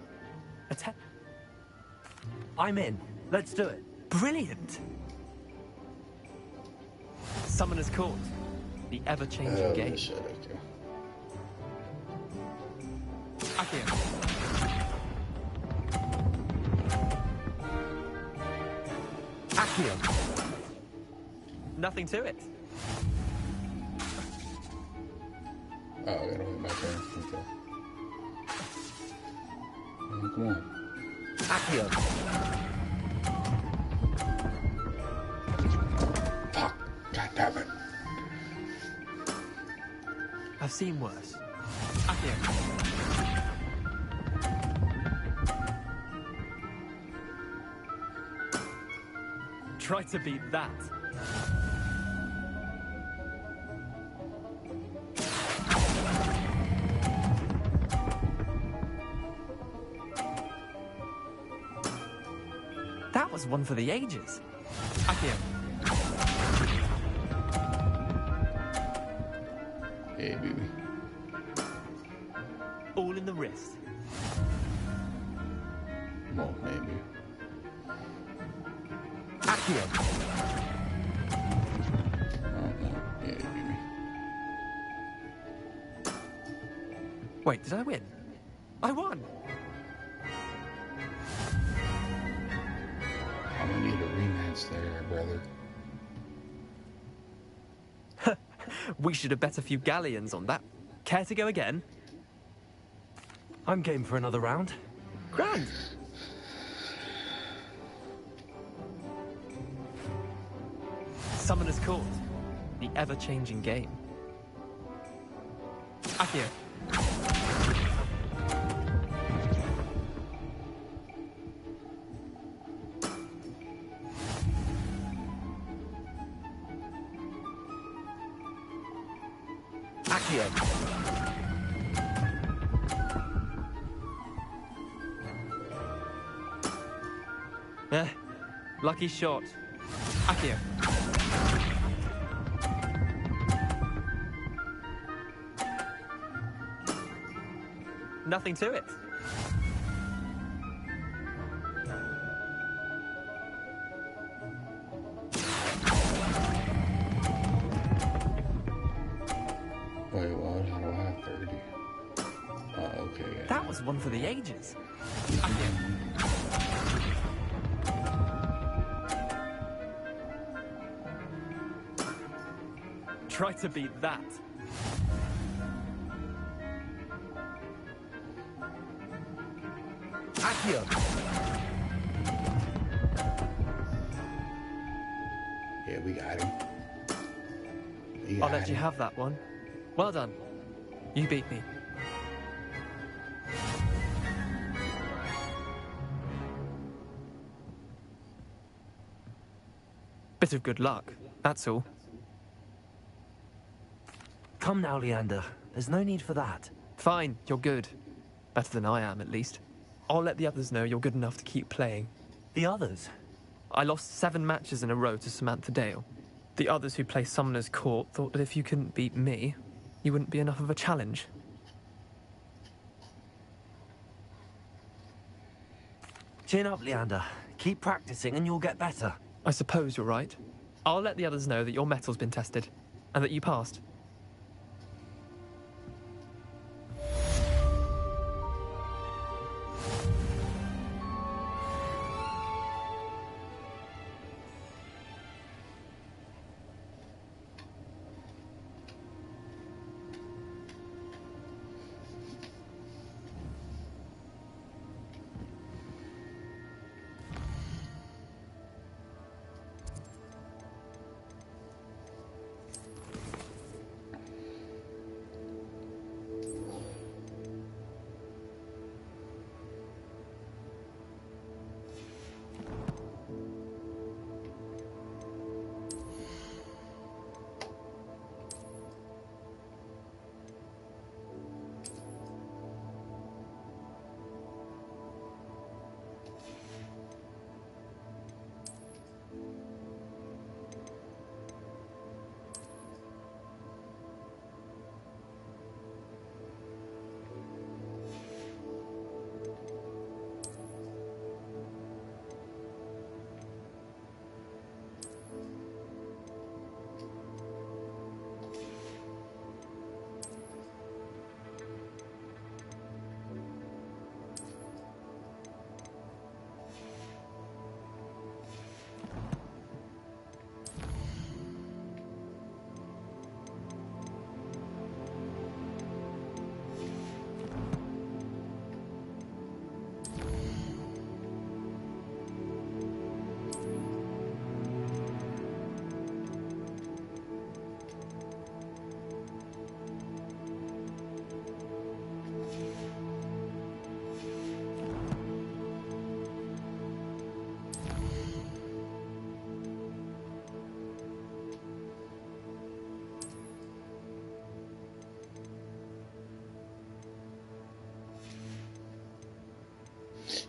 [SPEAKER 2] I'm in. Let's do it.
[SPEAKER 14] Brilliant! Summoner's Court. The ever-changing game.
[SPEAKER 11] Shit, okay.
[SPEAKER 14] Akio.
[SPEAKER 2] Akio.
[SPEAKER 14] Nothing to it.
[SPEAKER 11] Oh, I gotta wait my turn. Okay. Oh, come on.
[SPEAKER 2] Akio.
[SPEAKER 11] Fuck. God damn it.
[SPEAKER 14] I've seen worse. Akio. Try to beat that. That was one for the ages. Akio.
[SPEAKER 11] Hey, baby.
[SPEAKER 14] All in the wrist.
[SPEAKER 11] Well, maybe.
[SPEAKER 2] Akio.
[SPEAKER 11] Oh, no. Yeah, baby.
[SPEAKER 14] Wait, did I win? I won!
[SPEAKER 11] I'm gonna need a rematch there, brother.
[SPEAKER 14] We should have bet a few galleons on that. Care to go again?
[SPEAKER 2] I'm game for another round.
[SPEAKER 14] Grand! Summoner's Court. The ever-changing game. Akio.
[SPEAKER 2] Akio.
[SPEAKER 14] Lucky shot. Akio. Nothing to it.
[SPEAKER 11] Wait, what? How do I have 30? Oh, okay. Yeah.
[SPEAKER 14] That was one for the ages. Try to beat that.
[SPEAKER 2] Akio.
[SPEAKER 11] Yeah, we got him.
[SPEAKER 14] I'll let you have that one. Well done. You beat me. Bit of good luck, that's all.
[SPEAKER 2] Come now, Leander. There's no need for that.
[SPEAKER 14] Fine, you're good. Better than I am, at least. I'll let the others know you're good enough to keep playing.
[SPEAKER 2] The others?
[SPEAKER 14] I lost 7 matches in a row to Samantha Dale. The others who play Summoner's Court thought that if you couldn't beat me, you wouldn't be enough of a challenge.
[SPEAKER 2] Chin up, Leander. Keep practicing and you'll get better.
[SPEAKER 14] I suppose you're right. I'll let the others know that your metal's been tested, and that you passed.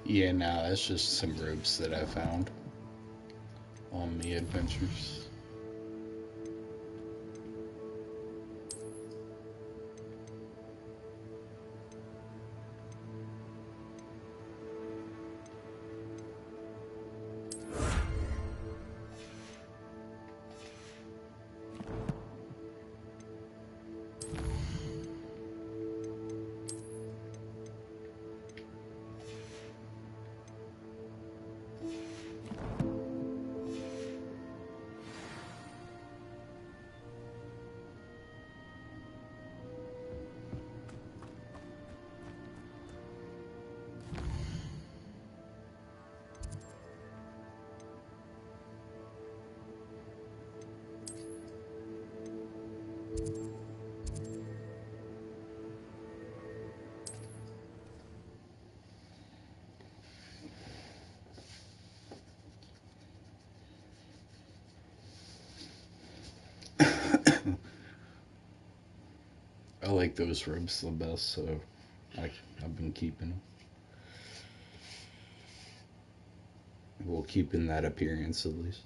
[SPEAKER 11] Yeah, no, that's just some ropes that I found on the adventures. I like those ribs the best, so I've been keeping them. We'll keep in that appearance at least.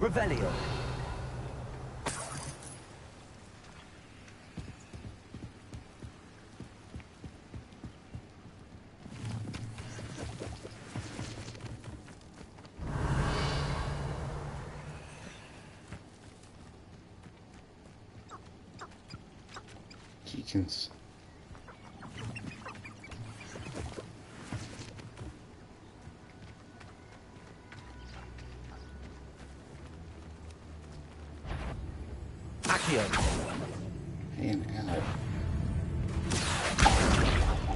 [SPEAKER 9] Revelio.
[SPEAKER 11] Deacons.
[SPEAKER 9] Accio.
[SPEAKER 11] And out.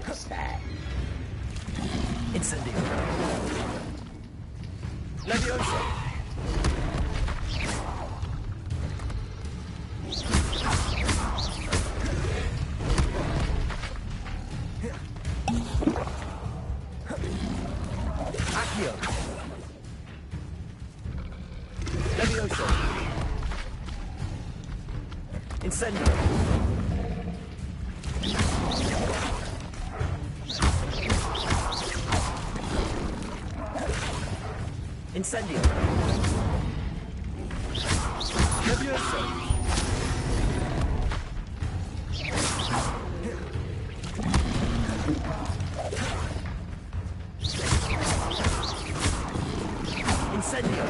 [SPEAKER 11] What's that?
[SPEAKER 9] Incendio. Levioso. Accio. Levioso. Incendio. Incendio. Levioso. Incendio.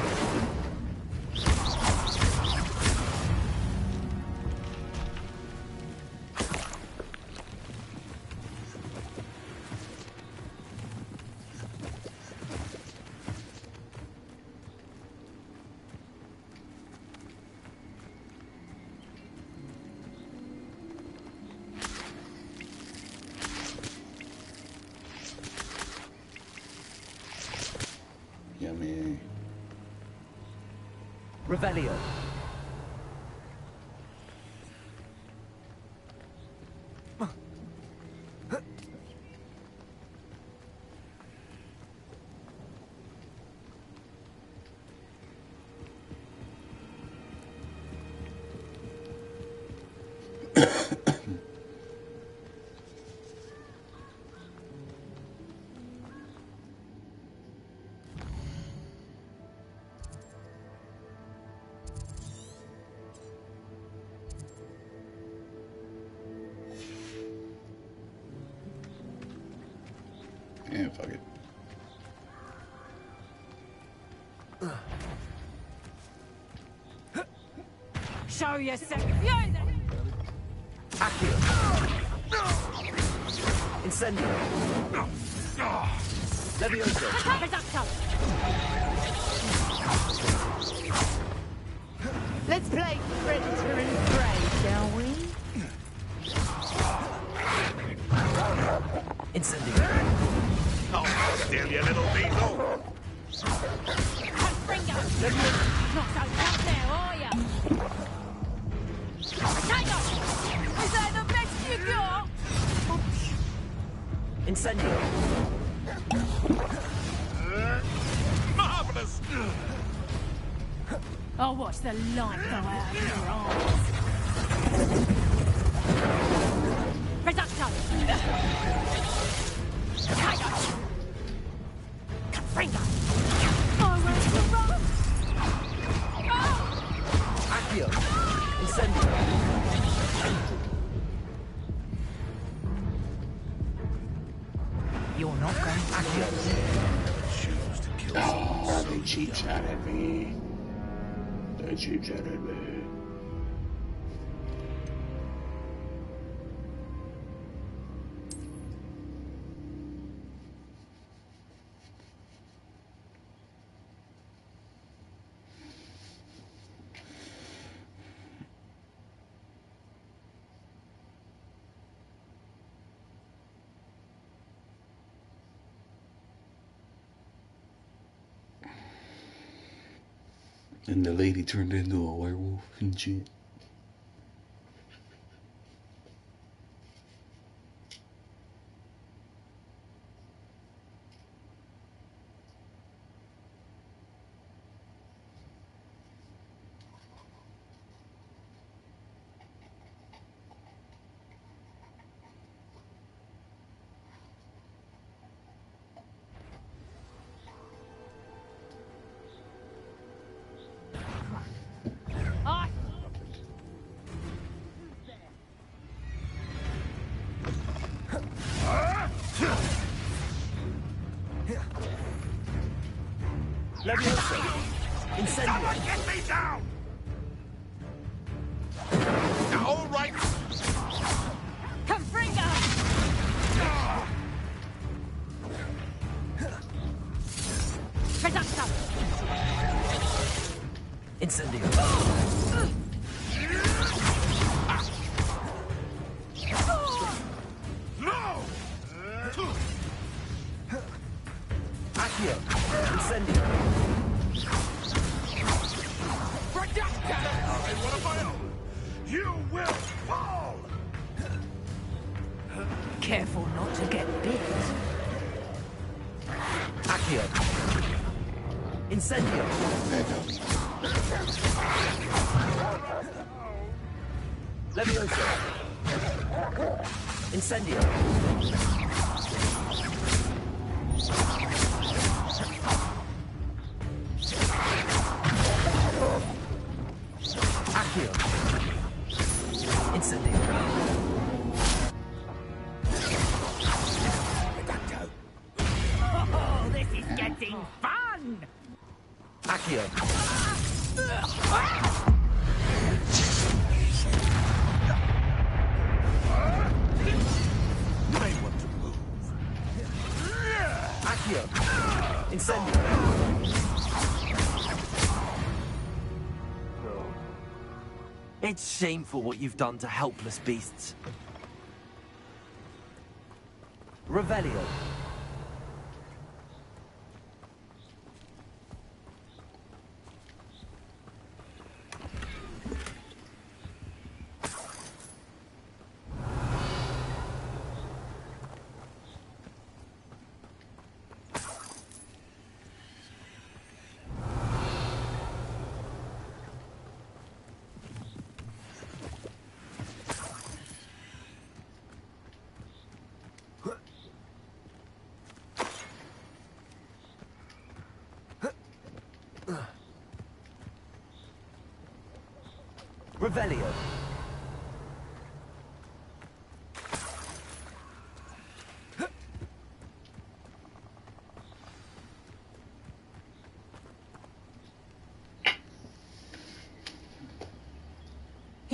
[SPEAKER 11] Yummy.
[SPEAKER 9] Revelio.
[SPEAKER 11] Yeah, fuck it.
[SPEAKER 10] Show yourself. You're the...
[SPEAKER 9] Accio. Incendio. Levioso.
[SPEAKER 10] Reducto.
[SPEAKER 6] Let's play predator and prey, shall we?
[SPEAKER 9] Incendio.
[SPEAKER 4] Oh, still, you little diesel.
[SPEAKER 10] Confringo. Not so tough now, are ya? Potato. Is that the best you got?
[SPEAKER 9] Incendio.
[SPEAKER 4] Marvelous.
[SPEAKER 10] I'll watch the light go out of your eyes. Reducto. Potato. Confringo. I went to run.
[SPEAKER 9] Accio. Incendio.
[SPEAKER 6] You're not going to
[SPEAKER 4] Choose to kill
[SPEAKER 11] Oh, they cheap shot at me. They cheap shot at me. And the lady turned into a werewolf and shit.
[SPEAKER 9] Levioso. Incendio.
[SPEAKER 4] Get me down. All right.
[SPEAKER 10] Confringo. Reducto.
[SPEAKER 9] Incendio.
[SPEAKER 4] No.
[SPEAKER 9] Accio. Incendio.
[SPEAKER 4] Reducto. One of my own. You will fall.
[SPEAKER 6] Careful not to get bit.
[SPEAKER 9] Accio. Incendio. Levioso. Incendio. Accio. Incendio.
[SPEAKER 10] Oh, this is getting fun.
[SPEAKER 9] Accio.
[SPEAKER 4] You may want to move.
[SPEAKER 9] Accio. Incendio. It's shameful what you've done to helpless beasts. Revelio. Revelio.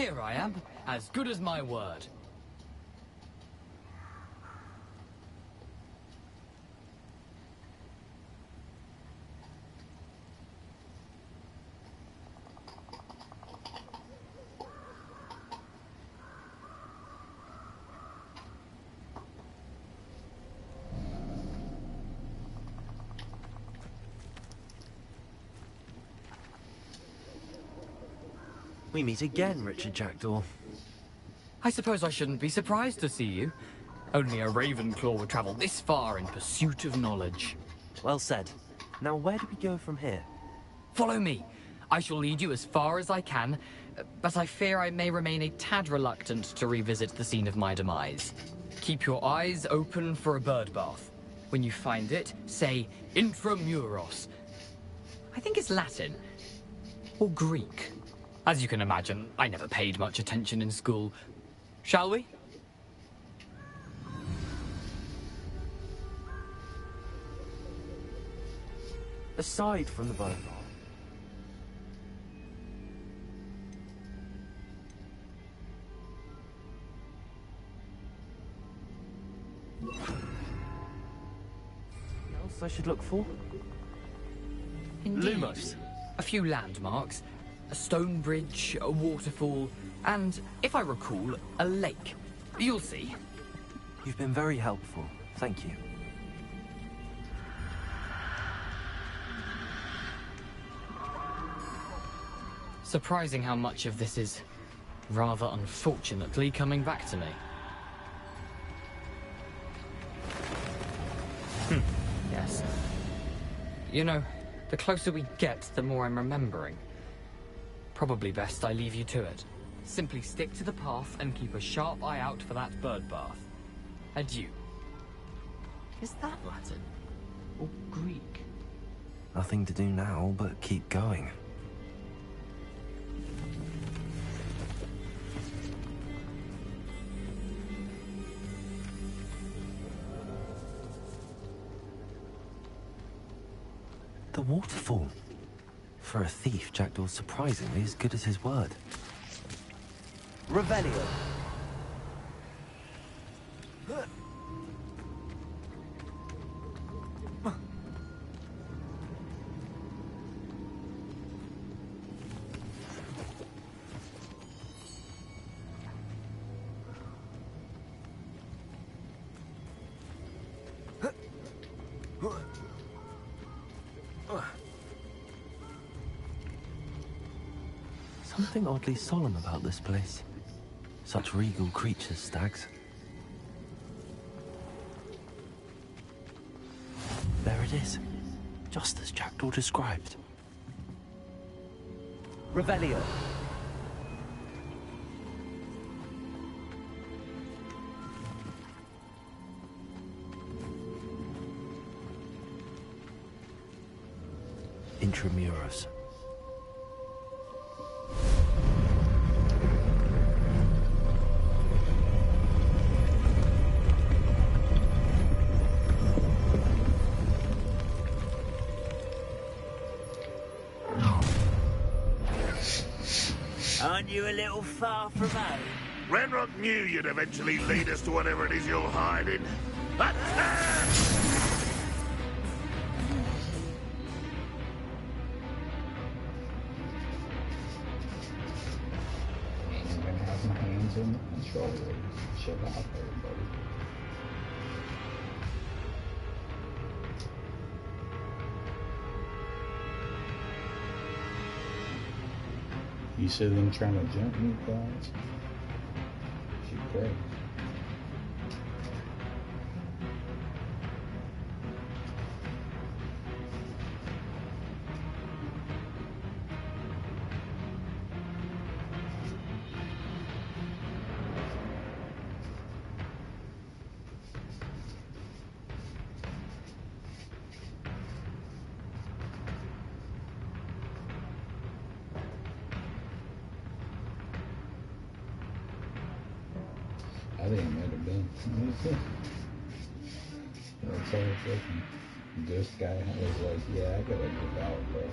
[SPEAKER 13] Here I am, as good as my word.
[SPEAKER 2] We meet again, Richard Jackdaw.
[SPEAKER 13] I suppose I shouldn't be surprised to see you. Only a Ravenclaw would travel this far in pursuit of knowledge.
[SPEAKER 2] Well said. Now where do we go from here?
[SPEAKER 13] Follow me. I shall lead you as far as I can, but I fear I may remain a tad reluctant to revisit the scene of my demise. Keep your eyes open for a bird bath. When you find it, say Intramuros. I think it's Latin. Or Greek. As you can imagine, I never paid much attention in school. Shall we?
[SPEAKER 2] Aside from the bird bath. Anything else I should look for?
[SPEAKER 13] Indeed.
[SPEAKER 2] Lumos.
[SPEAKER 13] A few landmarks. A stone bridge, a waterfall, and, if I recall, a lake. You'll see.
[SPEAKER 2] You've been very helpful. Thank you.
[SPEAKER 13] Surprising how much of this is, rather unfortunately, coming back to me. Yes. You know, the closer we get, the more I'm remembering. Probably best I leave you to it. Simply stick to the path and keep a sharp eye out for that bird bath. Adieu. Is that Latin? Or Greek?
[SPEAKER 2] Nothing to do now but keep going. The waterfall. For a thief, Jackdaw's surprisingly as good as his word. Revelio. Something oddly solemn about this place. Such regal creatures, stags. There it is, just as Jackdaw described. Revelio. Intramuros.
[SPEAKER 3] Aren't you a little far from home?
[SPEAKER 4] Renrock knew you'd eventually lead us to whatever it is you're hiding. Attack!
[SPEAKER 11] I'm gonna have my hands on the controller. Chill out, everybody. You see them trying to jump me, guys? She great. I think it might have been. That's all it's looking. This guy was like, yeah, I gotta get out, bro.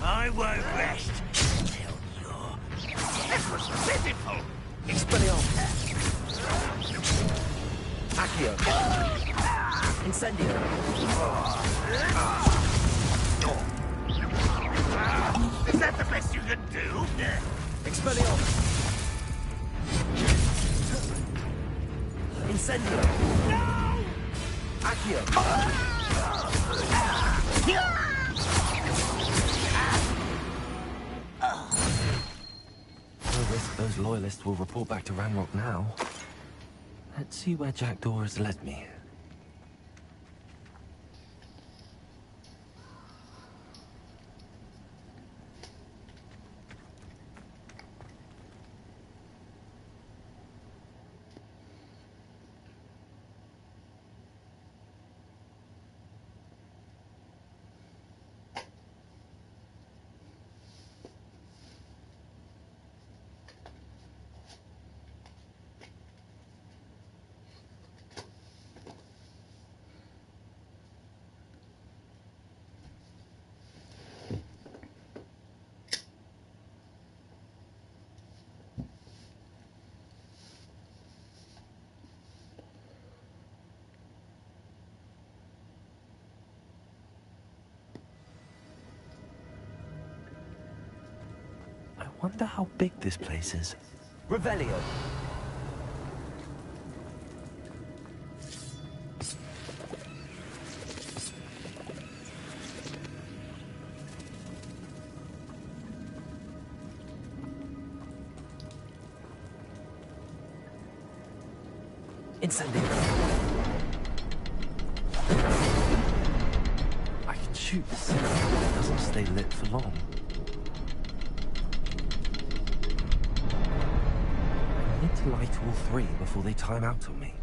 [SPEAKER 8] I won't rest until you're... This was pitiful!
[SPEAKER 9] Expelliarmus! Accio! Incendio!
[SPEAKER 8] Is that the best you can do?
[SPEAKER 9] Expelliarmus! Incendio!
[SPEAKER 8] No!
[SPEAKER 9] Accio!
[SPEAKER 2] No risk those loyalists will report back to Ranrock now. Let's see where Jackdaw has led me. I wonder how big this place is.
[SPEAKER 9] Revelio! Incendio!
[SPEAKER 2] I can shoot the cylinder, but it doesn't stay lit for long. I need to light all three before they time out on me.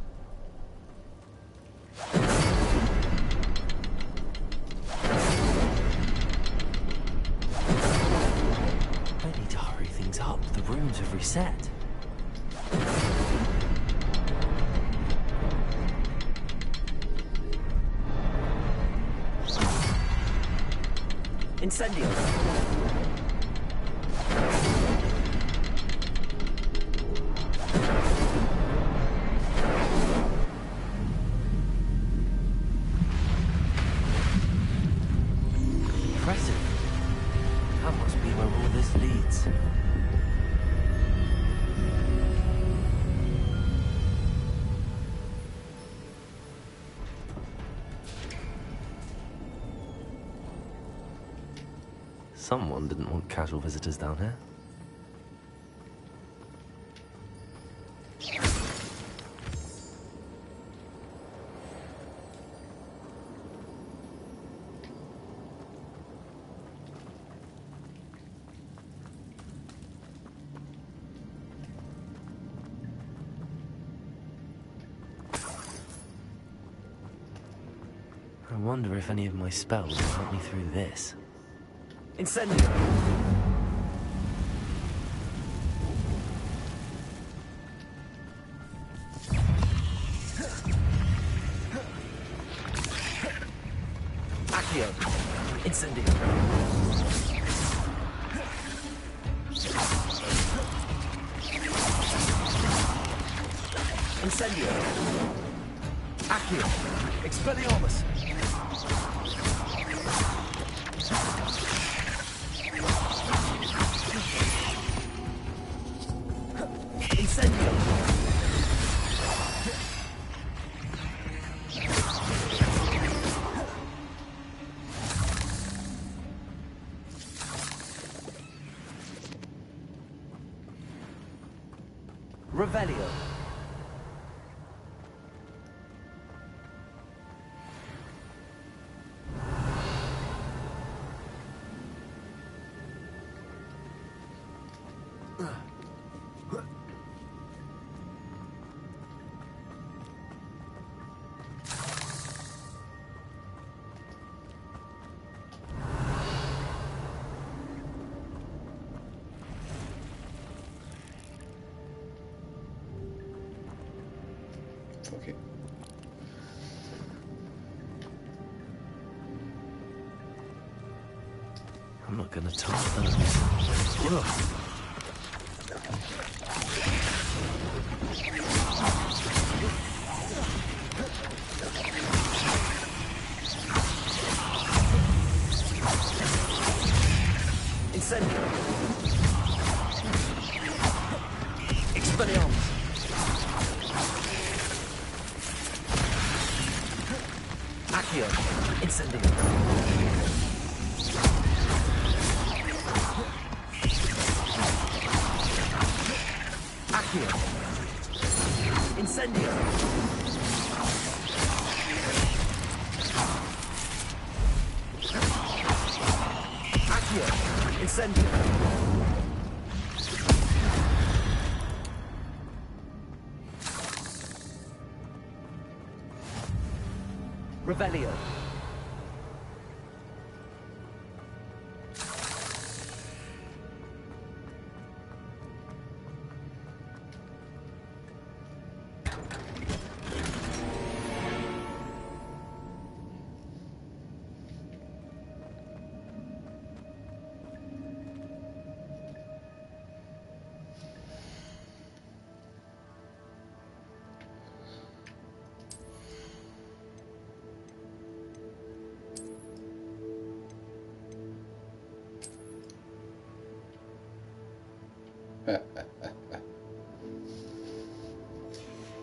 [SPEAKER 2] I need to hurry things up. The rooms have reset.
[SPEAKER 9] Incendio!
[SPEAKER 2] Impressive. That must be where all this leads. Someone didn't want casual visitors down here. I wonder if any of my spells will help me through this.
[SPEAKER 9] Incendio! Accio! Incendio! Incendio! Accio! Expelliarmus! Incendio! Revelio!
[SPEAKER 11] fuck it.
[SPEAKER 2] I'm not gonna touch that. Ugh. Incendio. Expelliarmus. Accio. Incendio. Accio. Incendio. Accio. Incendio. Revelio.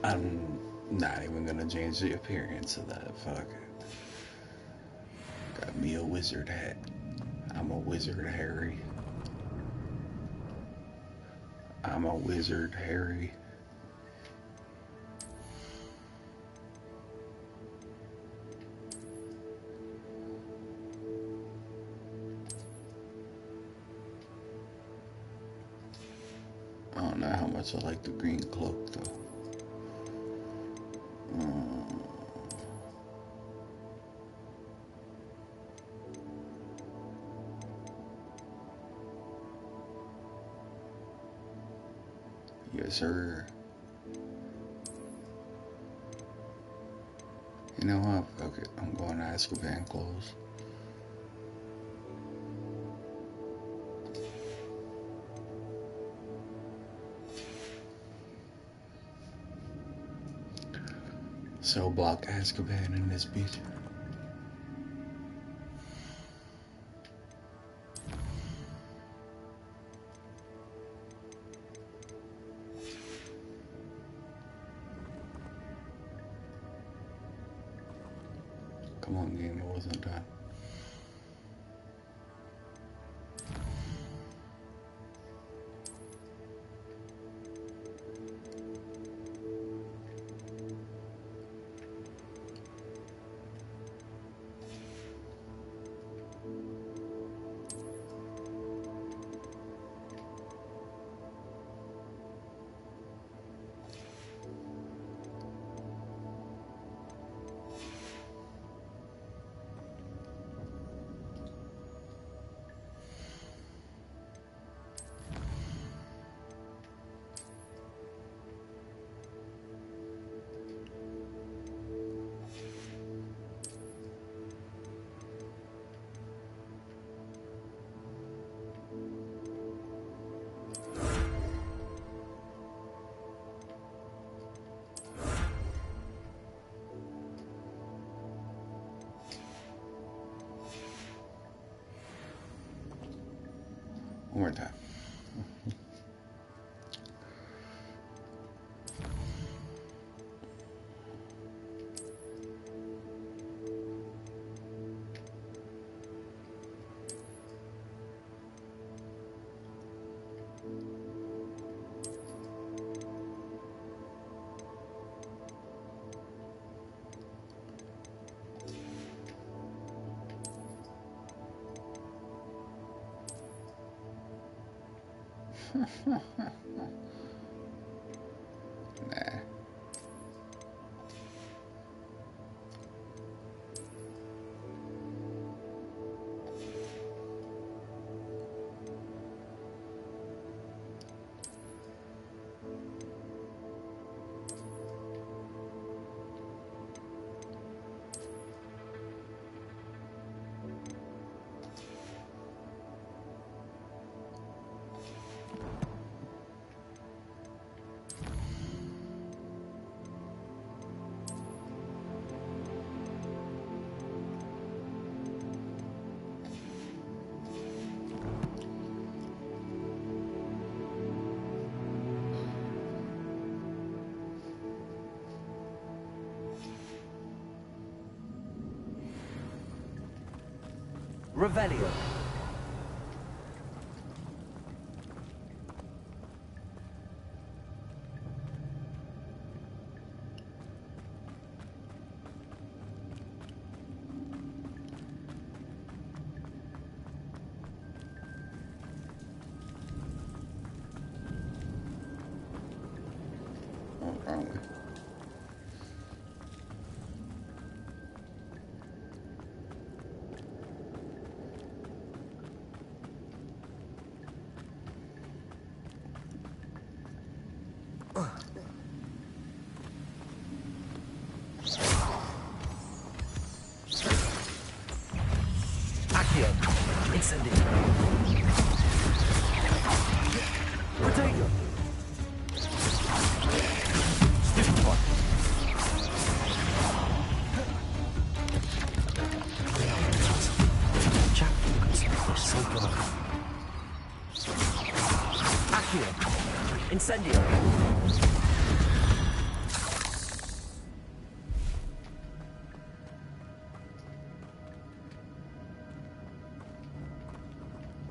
[SPEAKER 11] I'm not even gonna change the appearance of that. Fuck it. Got me a wizard hat. I'm a wizard, Harry. I'm a wizard, Harry. I don't know how much I like the green cloak though. Yes, sir. You know what? Fuck it. I'm going to Azkaban clothes. Cell block Azkaban in this bitch. Come on, game, it wasn't done. One more time. Nah.
[SPEAKER 2] Revelio. Incendio. Potato. Stupid one. Jack Morgan's so good. Accio. Incendio.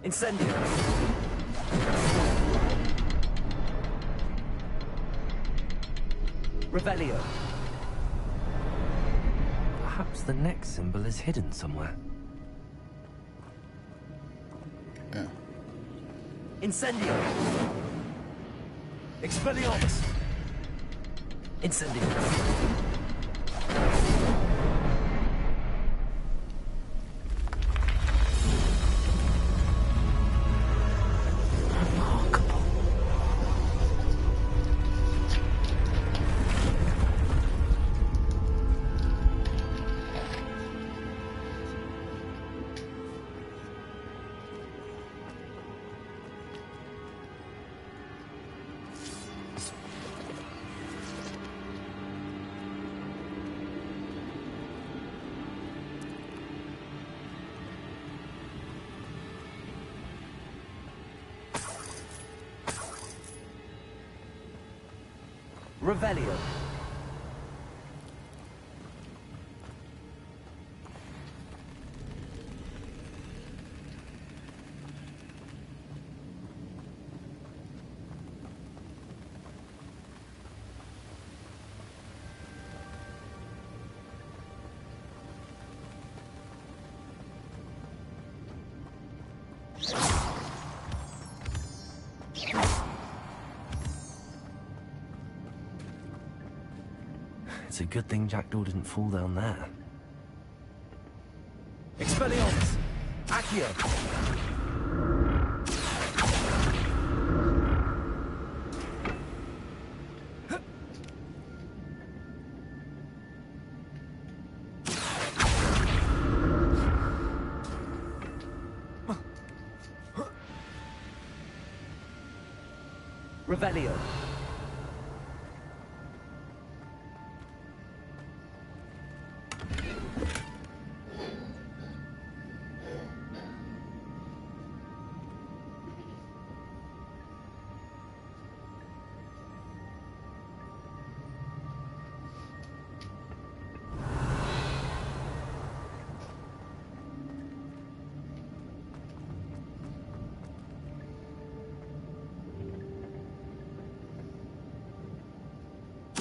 [SPEAKER 2] Incendio. Revelio. Perhaps the next symbol is hidden somewhere.
[SPEAKER 11] Yeah.
[SPEAKER 2] Incendio. Expelliarmus. Incendio. Revelio. It's a good thing Jackdaw didn't fall down there. Expelliarmus! Accio! Revelio.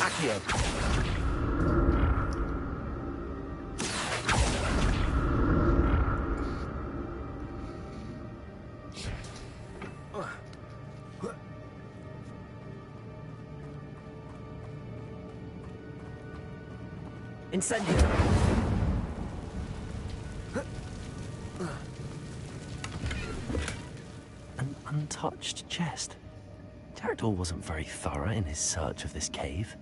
[SPEAKER 2] Accio. Incendio. An untouched chest. Jackdaw wasn't very thorough in his search of this cave.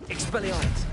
[SPEAKER 2] Expelliarmus.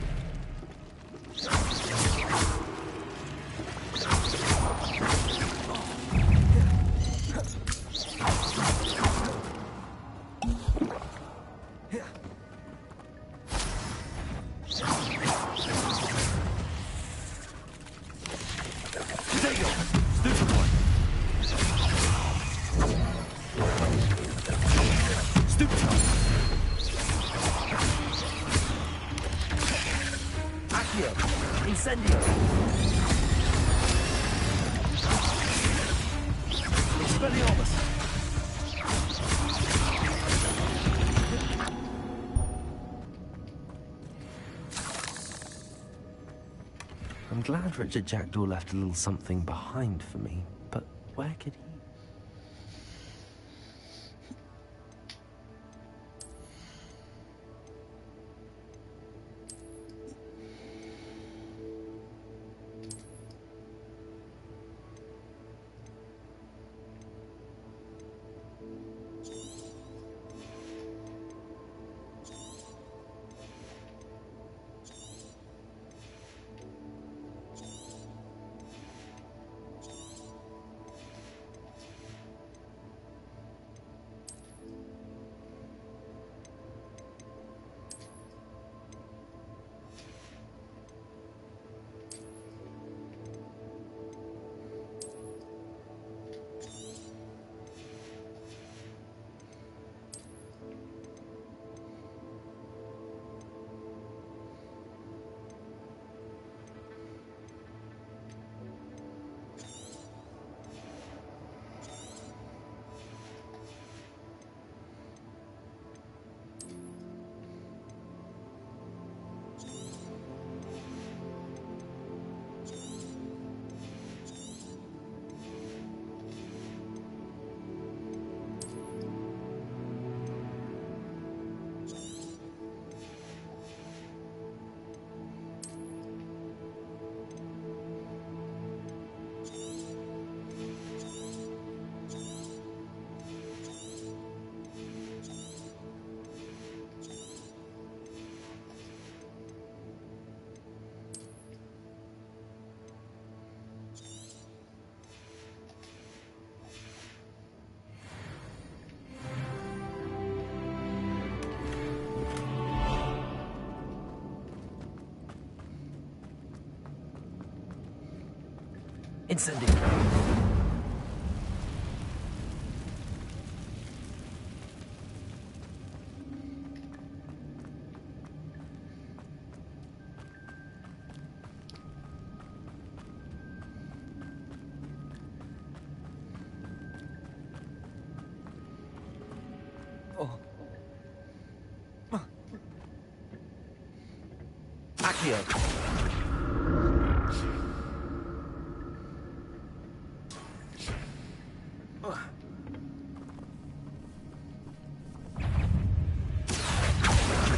[SPEAKER 2] Accio! Incendio! Expelliarmus! I'm glad Richard Jackdaw left a little something behind for me, but where could he? Incendio! Accio!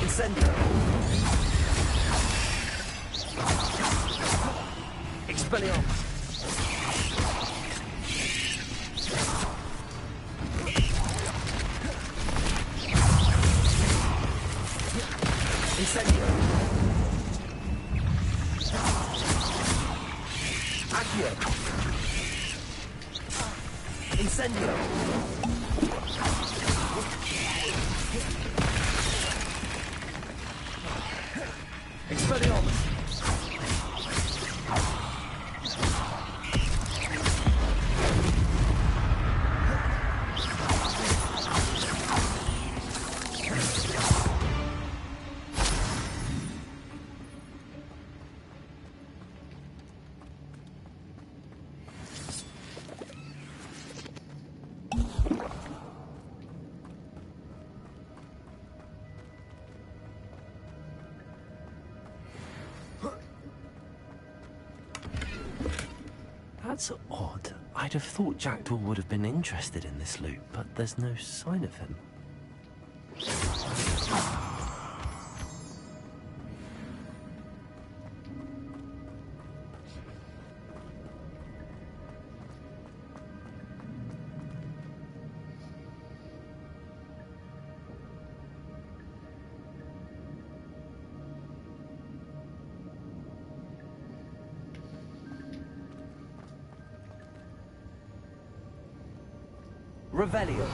[SPEAKER 2] Incendio! Expelliarmus! Incendio! Accio! Incendio! Expelliarmus! That's odd. I'd have thought Jackdaw would have been interested in this loot, but there's no sign of him. Revelio.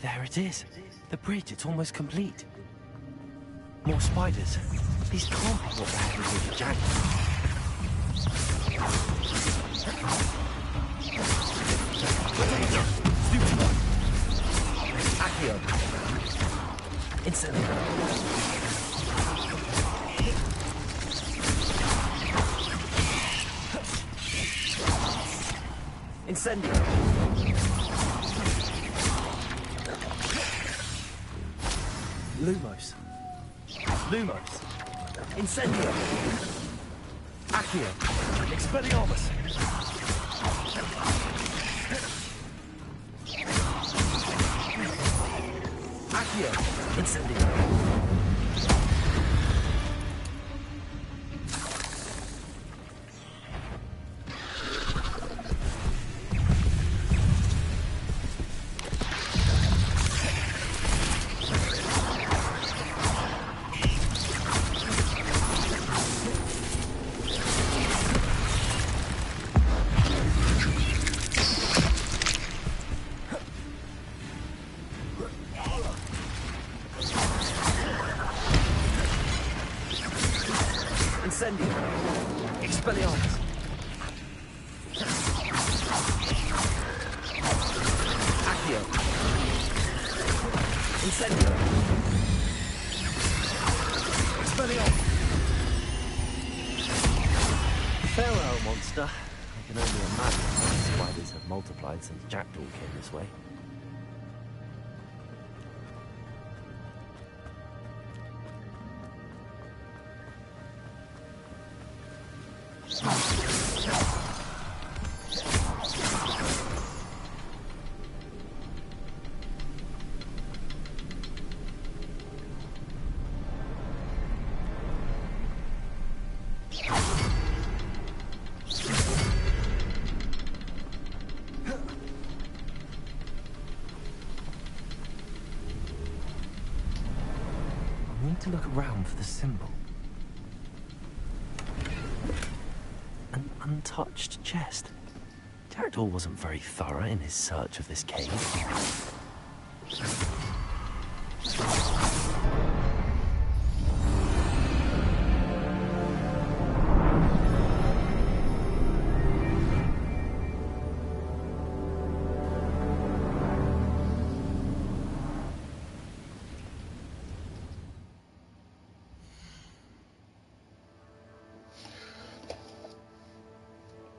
[SPEAKER 2] There it is. The bridge, it's almost complete. More spiders. These can't be what the heck is with Jack. Accio. Incendio. Incendio. Lumos. Lumos. Incendio. Accio. Expelliarmus. Accio. Incendio. Incendio. Expelliarmus. Accio. Incendio. Expelliarmus. Farewell, monster. I can only imagine how spiders have multiplied since Jackdaw came this way. I need to look around for the symbol. An untouched chest. Jackdaw wasn't very thorough in his search of this cave.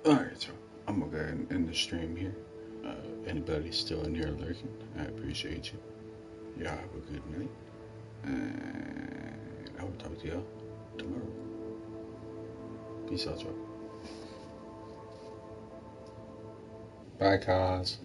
[SPEAKER 11] Alright, so I'm gonna go ahead and end the stream here. Anybody still in here lurking, I appreciate you. Y'all have a good night. And I will talk to y'all tomorrow. Peace out, y'all. Bye, cuz.